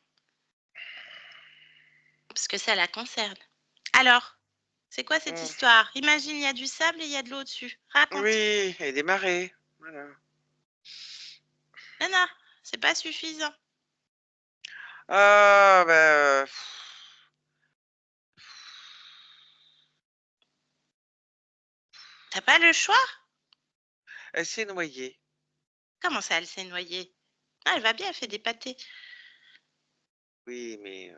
Parce que ça la concerne. Alors, c'est quoi cette Hmm. histoire? Imagine, il y a du sable et il y a de l'eau dessus. Raconte. Oui, et des marées. Voilà. Non, c'est pas suffisant. Ah, ben. T'as pas le choix? Elle s'est noyée. Comment ça, elle s'est noyée? Ah, elle va bien, elle fait des pâtés. Oui, mais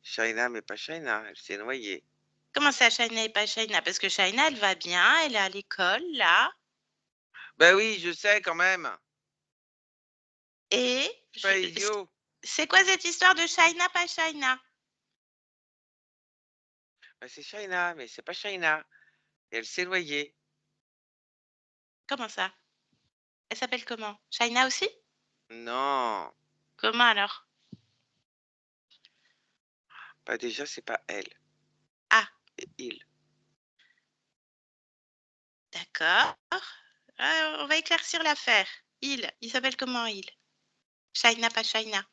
Shaina, mais pas Shaina, elle s'est noyée. Comment ça, Shaina et pas Shaina? Parce que Shaina, elle va bien, elle est à l'école, là. Ben oui, je sais quand même. Et C'est pas idiot. c'est quoi cette histoire de Shaina, pas Shaina? Ben, c'est Shaina, mais c'est pas Shaina. Et elle s'est noyée. Comment ça? Elle s'appelle comment? Shaina aussi? Non. Comment alors? Bah déjà, c'est pas elle, Ah, c'est il. d'accord. On va éclaircir l'affaire. Il s'appelle comment, il? Shaina, pas Shaina.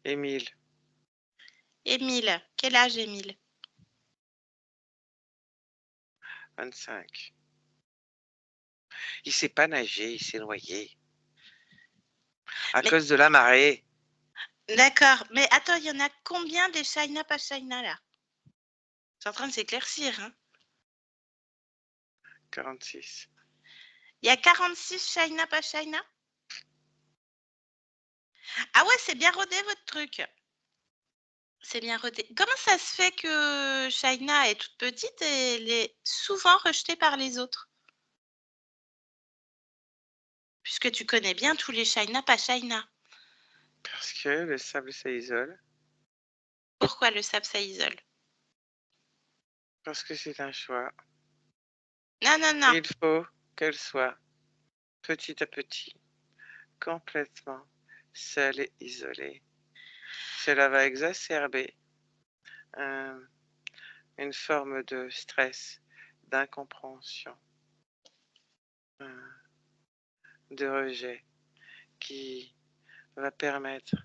Émile, Émile. Quel âge, Émile? 25. Il sait pas nager, il s'est noyé. À Mais, cause de la marée. d'accord. Mais attends, il y en a combien des Shaina, pas Shaina, là? C'est en train de s'éclaircir, hein? 46. Il y a 46 Shaina, pas Shaina? Ah ouais, c'est bien rodé, votre truc. C'est bien rodé. Comment ça se fait que Shaina est toute petite et elle est souvent rejetée par les autres? Puisque tu connais bien tous les Shaina, pas Shaina. Parce que le sable, ça isole. Pourquoi le sable, ça isole? Parce que c'est un choix. Non, non, non. Il faut qu'elle soit petit à petit, complètement seule et isolée. Cela va exacerber une forme de stress, d'incompréhension, de rejet qui va permettre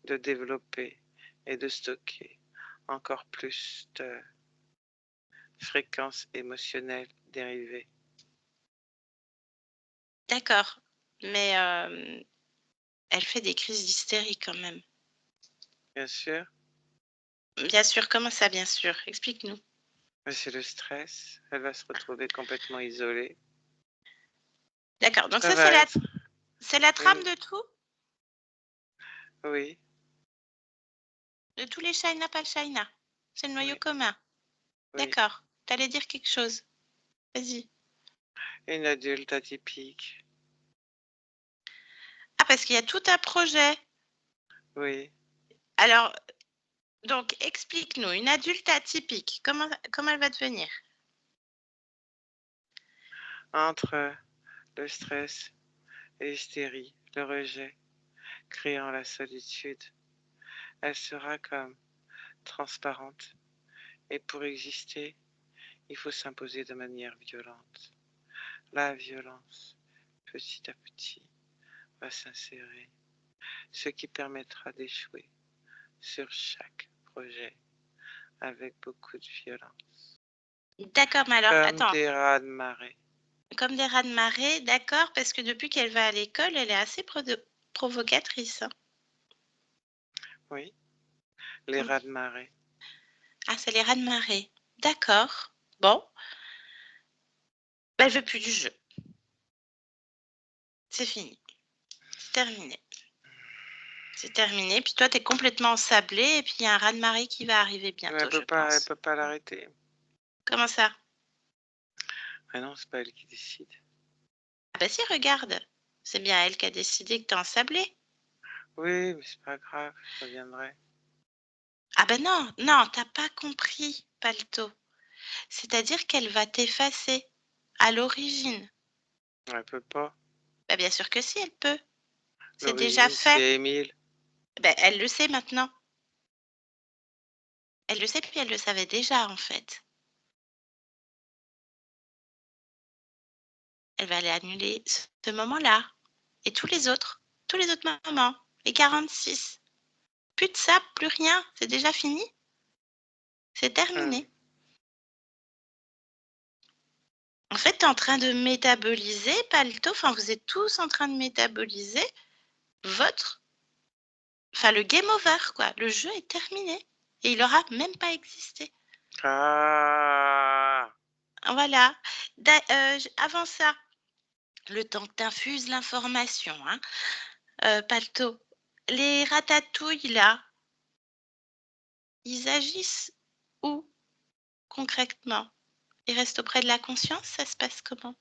de développer et de stocker encore plus de fréquences émotionnelles dérivées. D'accord. Mais elle fait des crises d'hystérie quand même. Bien sûr, Bien sûr, comment ça, bien sûr? Explique-nous. mais c'est le stress. Elle va se retrouver complètement isolée. D'accord. Donc Ça ça, va être, c'est la trame oui, de tout? oui, De tous les Shaina, pas le Shaina? C'est le noyau oui, commun. oui. D'accord. T'allais dire quelque chose. Vas-y. Une adulte atypique, Ah, parce qu'il y a tout un projet. oui. Alors, donc, explique-nous. Une adulte atypique, comment elle va devenir? Entre le stress et l'hystérie, le rejet, créant la solitude, elle sera comme transparente. Et pour exister, il faut s'imposer de manière violente. La violence, petit à petit, va s'insérer, ce qui permettra d'échouer sur chaque projet avec beaucoup de violence. D'accord, mais alors, Comme attends. des rats de marée. Comme des rats de marée, d'accord, parce que depuis qu'elle va à l'école, elle est assez provocatrice, hein. Oui, les rats de marée. Ah, c'est les rats de marée. D'accord. Bon. Bah, elle veut plus du jeu. C'est fini. C'est terminé. C'est terminé. Puis toi, tu es complètement ensablé et puis il y a un rat de marée qui va arriver Elle bientôt, je elle pense. peut pas l'arrêter. Comment ça? Ah non, c'est pas elle qui décide. Ah bah si, regarde. C'est bien elle qui a décidé que t'es ensablé. Oui, mais c'est pas grave, je reviendrai. Ah ben non, non, t'as pas compris, Palto. C'est-à-dire qu'elle va t'effacer à l'origine. Elle peut pas. Bah bien sûr que si, elle peut. C'est déjà L'origine, fait. c'est Émile. Ben, elle le sait maintenant. Elle le sait, puis elle le savait déjà, en fait. Elle va aller annuler ce moment-là. Et tous les autres moments. Les 46. Plus de sable, plus rien. C'est déjà fini. C'est Hum. terminé. En fait, tu es en train de métaboliser, Palto, enfin, vous êtes tous en train de métaboliser le game over, quoi. Le jeu est terminé. Et il n'aura même pas existé. Ah, Voilà. Avant ça, le temps que tu infuses l'information, hein, Palto, les ratatouilles, là, ils agissent où concrètement? Ils restent auprès de la conscience? Ça se passe comment?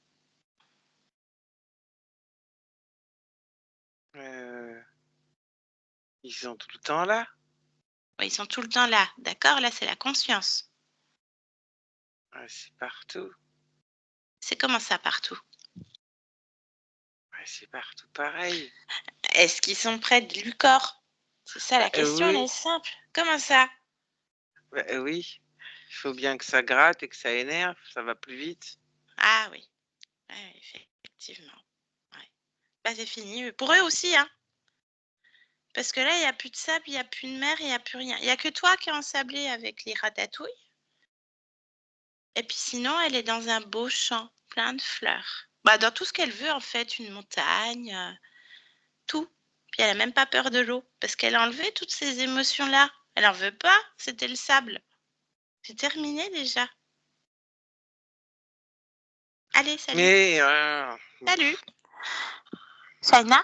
ils sont tout le temps là. Ouais, ils sont tout le temps là, d'accord? Là, c'est la conscience. C'est partout. C'est comment ça partout? C'est partout pareil. Est-ce qu'ils sont près du corps? C'est ça la question, elle est Oui, simple. Comment ça? oui. Il faut bien que ça gratte et que ça énerve, ça va plus vite. Ah oui, ouais, effectivement. Ouais. Bah, c'est fini. Pour eux aussi, hein. Parce que là, il n'y a plus de sable, il n'y a plus de mer, il n'y a plus rien. Il n'y a que toi qui es ensablé avec les ratatouilles. Et puis sinon, elle est dans un beau champ, plein de fleurs. Bah, dans tout ce qu'elle veut, en fait, une montagne, tout. Puis elle a même pas peur de l'eau, parce qu'elle a enlevé toutes ces émotions-là. Elle en veut pas, c'était le sable. C'est terminé déjà. Allez, salut. Mais Salut. Shaina,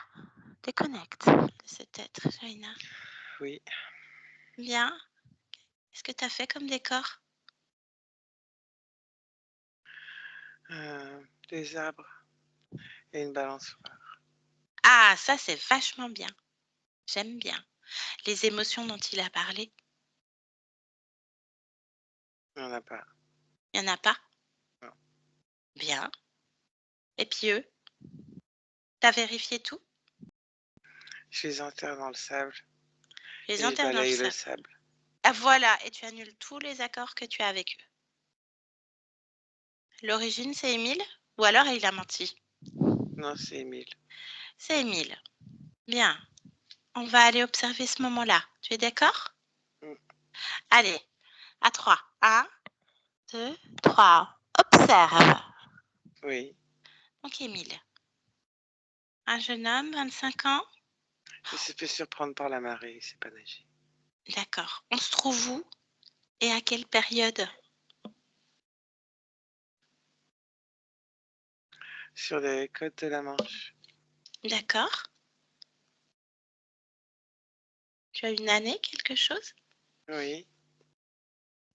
déconnecte de cet être, Shaina. oui, Bien. Qu'est-ce que tu as fait comme décor? des arbres et une balançoire. Ah, ça, c'est vachement bien. J'aime bien. Les émotions dont il a parlé, Il n'y en a pas. il n'y en a pas? Non. Bien. Et puis eux? T'as vérifié tout? Je les enterre dans le sable Les et je enterres dans le balaye le sable. sable. Ah, voilà, et tu annules tous les accords que tu as avec eux. L'origine, c'est Émile? Ou alors il a menti? Non, c'est Émile. C'est Émile. Bien. On va aller observer ce moment-là. Tu es d'accord? Mm. Allez, à 3. 1, 2, 3. Observe. Oui. Donc, Émile. Un jeune homme, 25 ans? Il s'est fait surprendre par la marée, il sait pas nager. D'accord. On se trouve où? Et à quelle période? Sur les côtes de la Manche. D'accord. Tu as une année, quelque chose? Oui,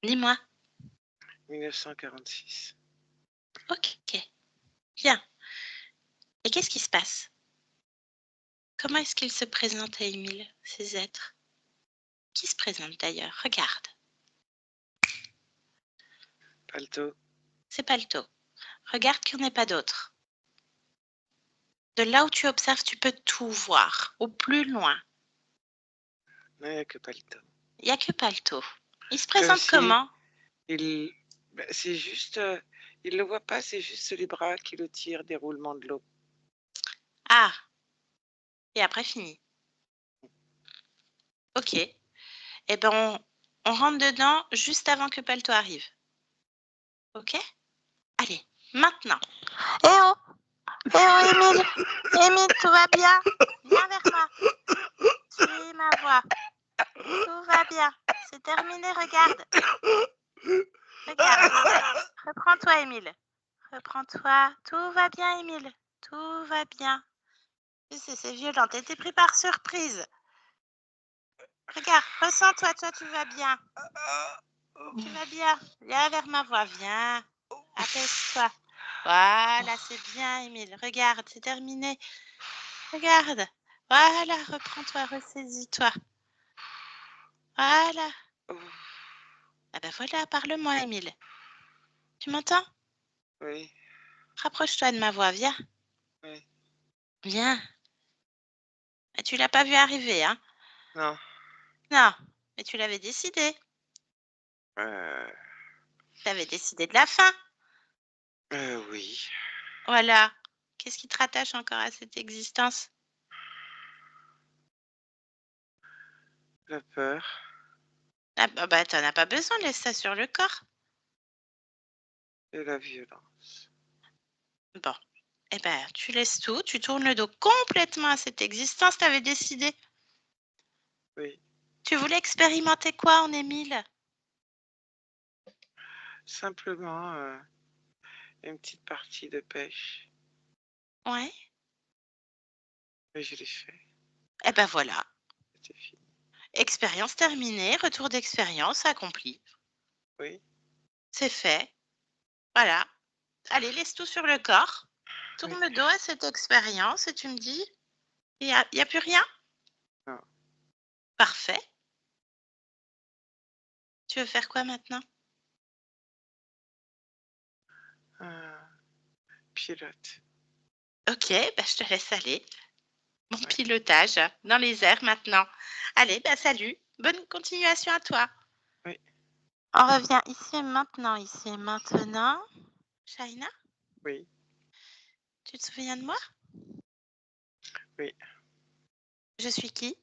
Dis-moi. 1946. Ok. Bien. Et qu'est-ce qui se passe? Comment est-ce qu'ils se présentent à Émile, ces êtres? Qui se présente d'ailleurs? Regarde. Palto. C'est pas le taux. Regarde qu'il n'y en ait pas d'autres. De là où tu observes, tu peux tout voir, au plus loin. Non, il n'y a que Palto. Il n'y a que Palto. Il se Comme présente si comment? il... c'est juste... il le voit pas, c'est juste les bras qui le tirent des roulements de l'eau. Ah. Et après, fini. Ok. Eh ben, on rentre dedans juste avant que Palto arrive. Ok? Allez, maintenant. Eh oh! Eh oh, Émile! Émile, tout va bien? Viens vers moi. Suis ma voix. Tout va bien. C'est terminé, regarde. Regarde. Reprends-toi, Émile. Reprends-toi. Tout va bien, Émile. Tout va bien. Tu sais, c'est violent. T'étais pris par surprise. Regarde, ressens-toi. Toi, tu vas bien. Tu vas bien. Viens vers ma voix. Viens. Apaise-toi. Voilà, c'est bien, Émile. Regarde, c'est terminé. Regarde. Voilà, reprends-toi, ressaisis-toi. Voilà. Ah ben voilà, parle-moi, Émile. Tu m'entends? Oui, Rapproche-toi de ma voix, viens. oui. Viens. Ah, tu l'as pas vu arriver, hein? Non. Non, mais tu l'avais décidé. Euh, Tu avais décidé de la fin. oui. Voilà. Qu'est-ce qui te rattache encore à cette existence? La peur. Ah bah, t'en as pas besoin, laisse ça sur le corps. Et la violence. Bon. Eh ben, tu laisses tout, tu tournes le dos complètement à cette existence, t'avais décidé. Oui. Tu voulais expérimenter quoi en Émile? Simplement une petite partie de pêche. Ouais. Mais je l'ai fait. Eh ben voilà. C'était fini. Expérience terminée, retour d'expérience accompli. Oui. C'est fait. Voilà. Allez, laisse tout sur le corps. Oui. Tourne le dos à cette expérience et tu me dis, il y a plus rien? Non. Parfait. Tu veux faire quoi maintenant? Pilote. Ok, bah, je te laisse aller. Bon Ouais. pilotage dans les airs maintenant. Allez, bah, salut. Bonne continuation à toi. Oui. On revient ici et maintenant, ici et maintenant. Shaina, Oui. tu te souviens de moi? Oui. Je suis qui?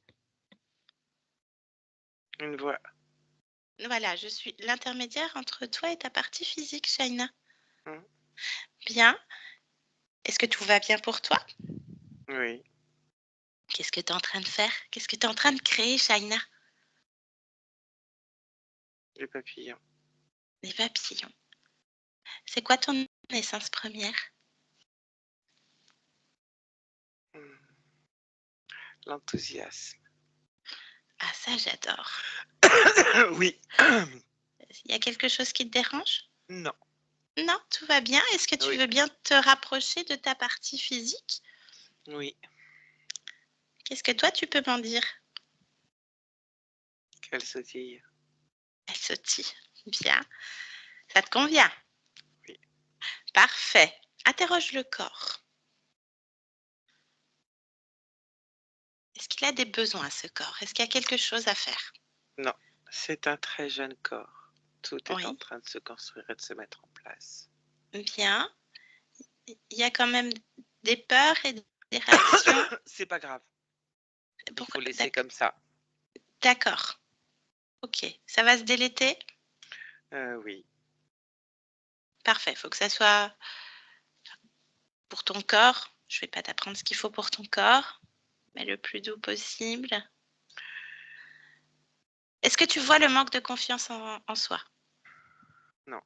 Une voix. Voilà, je suis l'intermédiaire entre toi et ta partie physique, Shaina. Hein. Bien. Est-ce que tout va bien pour toi? Oui. Qu'est-ce que tu es en train de faire? Qu'est-ce que tu es en train de créer, Shaina? Les papillons. Des papillons. C'est quoi ton essence première? L'enthousiasme. Ah, ça, j'adore. Oui. Il y a quelque chose qui te dérange? Non. Non, tout va bien. Est-ce que tu Oui. veux bien te rapprocher de ta partie physique? Oui. Qu'est-ce que toi, tu peux m'en dire? Qu'elle sautille. Elle sautille. Bien. Ça te convient? Oui. Parfait. Interroge le corps. Est-ce qu'il a des besoins, ce corps? Est-ce qu'il y a quelque chose à faire? Non, c'est un très jeune corps. Tout est en Oui. train de se construire et de se mettre en place. Bien. Il y a quand même des peurs et des réactions. C'est pas grave. Il Pourquoi? faut laisser comme ça. D'accord. Ok. Ça va se déléter? Oui. Parfait. Il faut que ça soit pour ton corps. Je ne vais pas t'apprendre ce qu'il faut pour ton corps, mais le plus doux possible. Est-ce que tu vois le manque de confiance en soi? Non.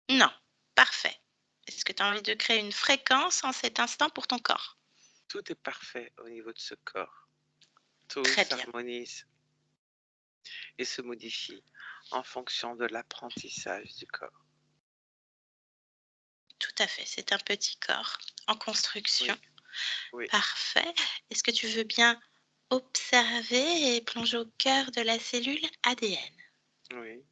Non. Parfait. Est-ce que tu as envie de créer une fréquence en cet instant pour ton corps? Tout est parfait au niveau de ce corps. Tout Très bien. s'harmonise et se modifie en fonction de l'apprentissage du corps. Tout à fait. C'est un petit corps en construction. Oui. Parfait. Est-ce que tu veux bien observer et plonger au cœur de la cellule ADN? Oui.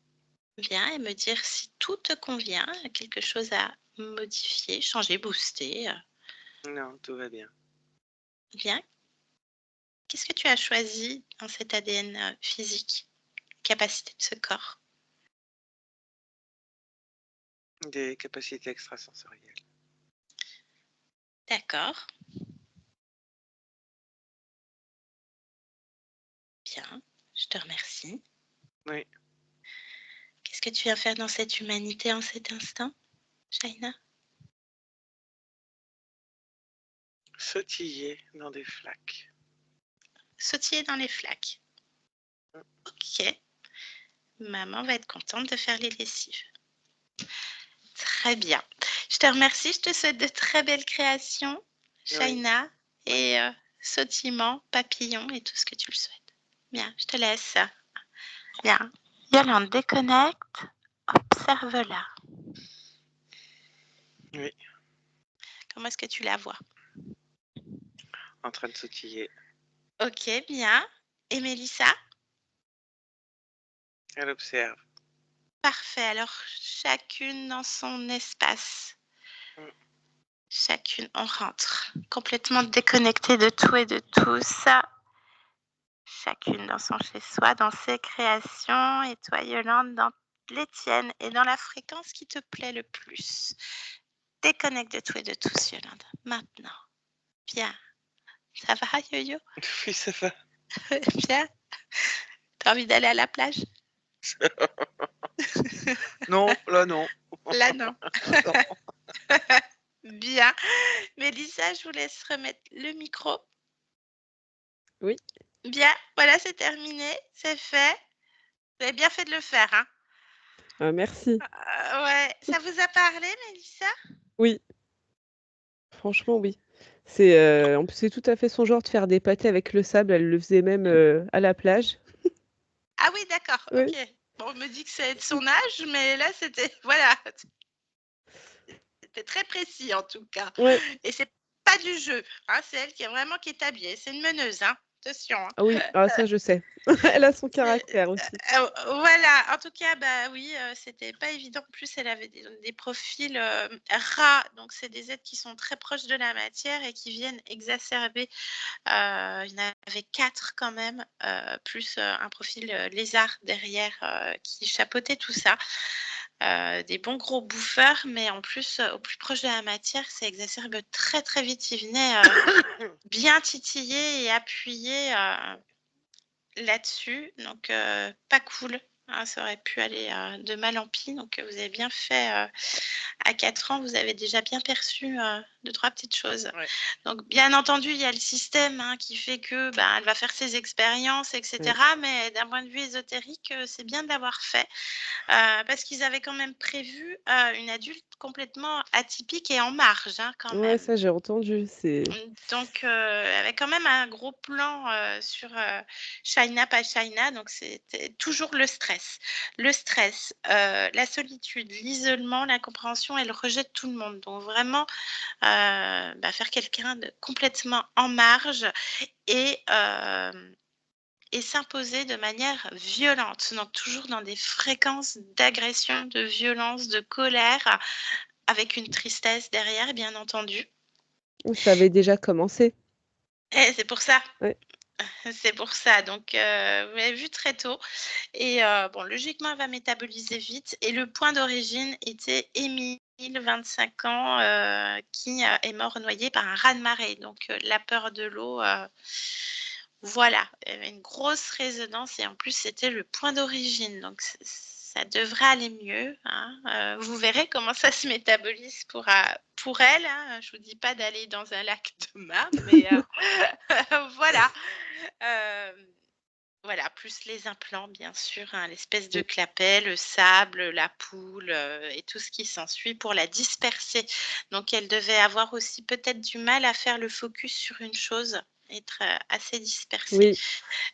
Bien, et me dire si tout te convient, quelque chose à modifier, changer, booster. Non, tout va bien. Bien. Qu'est-ce que tu as choisi dans cet ADN physique, capacité de ce corps? Des capacités extrasensorielles. D'accord. Bien, je te remercie. Oui. Qu'est-ce que tu viens faire dans cette humanité en cet instant, Shaina? Sautiller dans des flaques. Sautiller dans les flaques. Ok. Maman va être contente de faire les lessives. Très bien. Je te remercie. Je te souhaite de très belles créations, Shaina, et sautillements, papillons et tout ce que tu le souhaites. Bien, je te laisse. Bien. Yolande, déconnecte. Observe-la. Oui. Comment est-ce que tu la vois? En train de sautiller. Ok, bien. Et Mélissa? Elle observe. Parfait. Alors, chacune dans son espace. Chacune, on rentre. Complètement déconnectée de tout et de tous. Chacune dans son chez-soi, dans ses créations. Et toi, Yolande, dans les tiennes et dans la fréquence qui te plaît le plus. Déconnecte de tout et de tous, Yolande. Maintenant. Bien. Ça va, Yo-Yo? Oui, ça va. Bien. T'as envie d'aller à la plage? Non, là non. Là, non. Non. Bien. Mélissa, je vous laisse remettre le micro. Oui. Bien, voilà, c'est terminé, c'est fait. Vous avez bien fait de le faire, hein? Merci. Ouais, ça vous a parlé, Mélissa? Oui, franchement, oui. En plus, c'est tout à fait son genre de faire des pâtés avec le sable. Elle le faisait même, à la plage. Ah oui, d'accord, Oui. OK. Bon, on me dit que c'est de son âge, mais là, c'était voilà, c'était très précis en tout cas. Ouais. Et c'est pas du jeu, hein, c'est elle qui est habillée. C'est une meneuse, hein, attention, hein. Ah oui, ah ça je sais. Elle a son caractère aussi. Voilà, en tout cas, bah oui, c'était pas évident. En plus, elle avait des profils rats, donc c'est des êtres qui sont très proches de la matière et qui viennent exacerber. Il y en avait 4 quand même, plus un profil lézard derrière qui chapeautait tout ça. Des bons gros bouffeurs, mais en plus, au plus proche de la matière, ça exacerbe très très vite. Ils venaient bien titiller et appuyer là-dessus, donc pas cool, hein, ça aurait pu aller de mal en pis, donc vous avez bien fait, à 4 ans, vous avez déjà bien perçu 2-3 petites choses. Ouais. Donc bien entendu, il y a le système, hein, qui fait que, ben, elle va faire ses expériences et cetera, mais d'un point de vue ésotérique, c'est bien de l'avoir fait, parce qu'ils avaient quand même prévu, une adulte complètement atypique et en marge, hein, quand Ouais, même. ça j'ai entendu, c'est Donc, avec quand même un gros plan, sur, Shaina, pas Shaina, donc c'était toujours le stress. Le stress, la solitude, l'isolement, l'incompréhension et le rejet de tout le monde. Donc vraiment, faire quelqu'un de complètement en marge et s'imposer de manière violente. Donc toujours dans des fréquences d'agression, de violence, de colère, avec une tristesse derrière, bien entendu. Ça avait déjà commencé. Et c'est pour ça. Ouais. C'est pour ça. Donc, vous l'avez vu très tôt et bon, logiquement, elle va métaboliser vite et le point d'origine était Émile, 25 ans, qui, est mort noyé par un raz-de-marée. Donc, la peur de l'eau, voilà, il y avait une grosse résonance et en plus, c'était le point d'origine. Donc ça devrait aller mieux, hein. Vous verrez comment ça se métabolise pour elle, hein. Je vous dis pas d'aller dans un lac demain, mais voilà. Voilà, plus les implants, bien sûr, hein, l'espèce de Mmh. clapet, le sable, la poule, et tout ce qui s'ensuit pour la disperser. Donc elle devait avoir aussi peut-être du mal à faire le focus sur une chose, être, assez dispersée. Oui,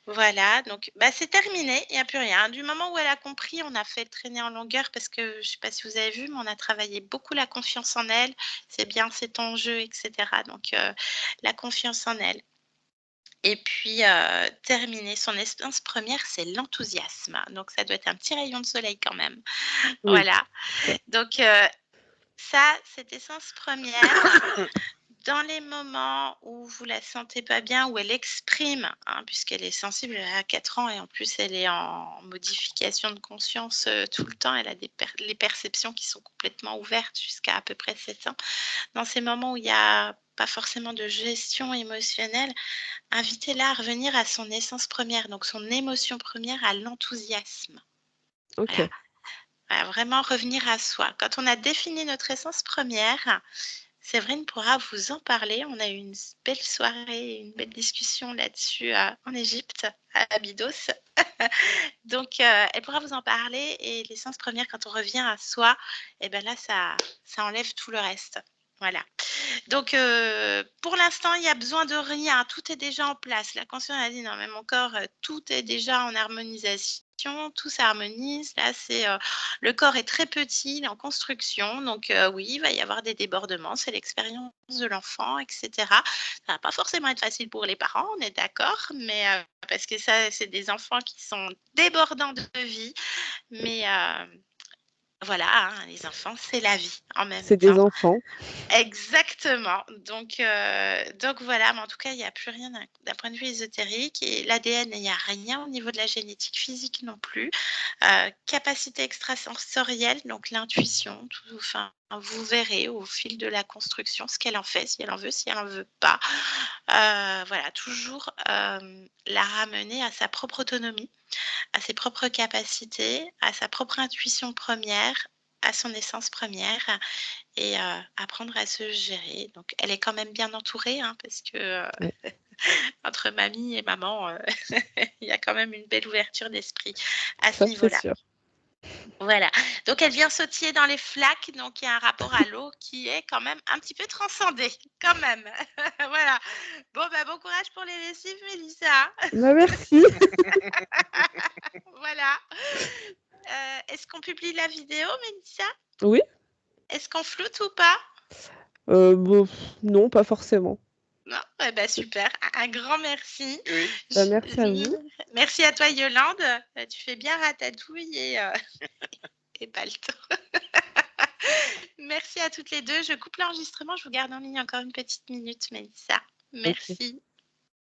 Voilà, donc c'est terminé, il y a plus rien. Du moment où elle a compris, on a fait traîner en longueur parce que je sais pas si vous avez vu, mais on a travaillé beaucoup la confiance en elle. C'est bien, c'est ton jeu et cetera. Donc la confiance en elle. Et puis, terminer son essence première, c'est l'enthousiasme. Donc ça doit être un petit rayon de soleil quand même. oui, Voilà. c'est ça. Donc, ça, cette essence première, dans les moments où vous la sentez pas bien, où elle exprime, hein, puisqu'elle est sensible, elle a 4 ans et en plus elle est en modification de conscience, tout le temps. Elle a les perceptions qui sont complètement ouvertes jusqu'à à peu près 7 ans. Dans ces moments où il y a pas forcément de gestion émotionnelle, invitez-la à revenir à son essence première, donc son émotion première, à l'enthousiasme. Voilà, OK. voilà, vraiment revenir à soi. Quand on a défini notre essence première, Séverine pourra vous en parler. On a eu une belle soirée, une belle discussion là-dessus en Égypte, à Abydos. Donc, elle pourra vous en parler et l'essence première, quand on revient à soi, et ben là, ça enlève tout le reste. Voilà. Donc, pour l'instant, il y a besoin de rien, tout est déjà en place. La conscience a dit: «Non, mais mon corps, tout est déjà en harmonisation, tout s'harmonise». Là, le corps est très petit, il est en construction, donc oui, il va y avoir des débordements, c'est l'expérience de l'enfant et cetera. Ça va pas forcément être facile pour les parents, on est d'accord, mais parce que ça, c'est des enfants qui sont débordants de vie, mais voilà, hein, les enfants, c'est la vie en même C'est des temps. enfants. Exactement. Donc voilà, mais en tout cas, il n'y a plus rien d'un point de vue ésotérique et l'ADN, il n'y a rien au niveau de la génétique physique non plus. Capacité extrasensorielle, donc l'intuition, tout enfin, vous verrez au fil de la construction ce qu'elle en fait, si elle en veut, si elle en veut pas. Voilà, toujours, la ramener à sa propre autonomie, à ses propres capacités, à sa propre intuition première, à son essence première et apprendre à se gérer. Donc elle est quand même bien entourée, hein, parce que, Ouais, entre mamie et maman, il y a quand même une belle ouverture d'esprit à ce ça c'est niveau-là. sûr. Voilà. Donc elle vient sautiller dans les flaques, donc il y a un rapport à l'eau qui est quand même un petit peu transcendé, quand même. Voilà. Bon, bon courage pour les lessives, Mélissa. Bah, merci. Voilà. Est-ce qu'on publie la vidéo, Mélissa? Oui, Est-ce qu'on floute ou pas? bon, non, pas forcément. Non? Eh ben super, un grand merci. Oui. Bah, Je merci à vous. merci à toi Yolande, tu fais bien ratatouille et et palto. Merci à toutes les 2. Je coupe l'enregistrement, je vous garde en ligne encore une petite minute, Mélissa. OK. Merci.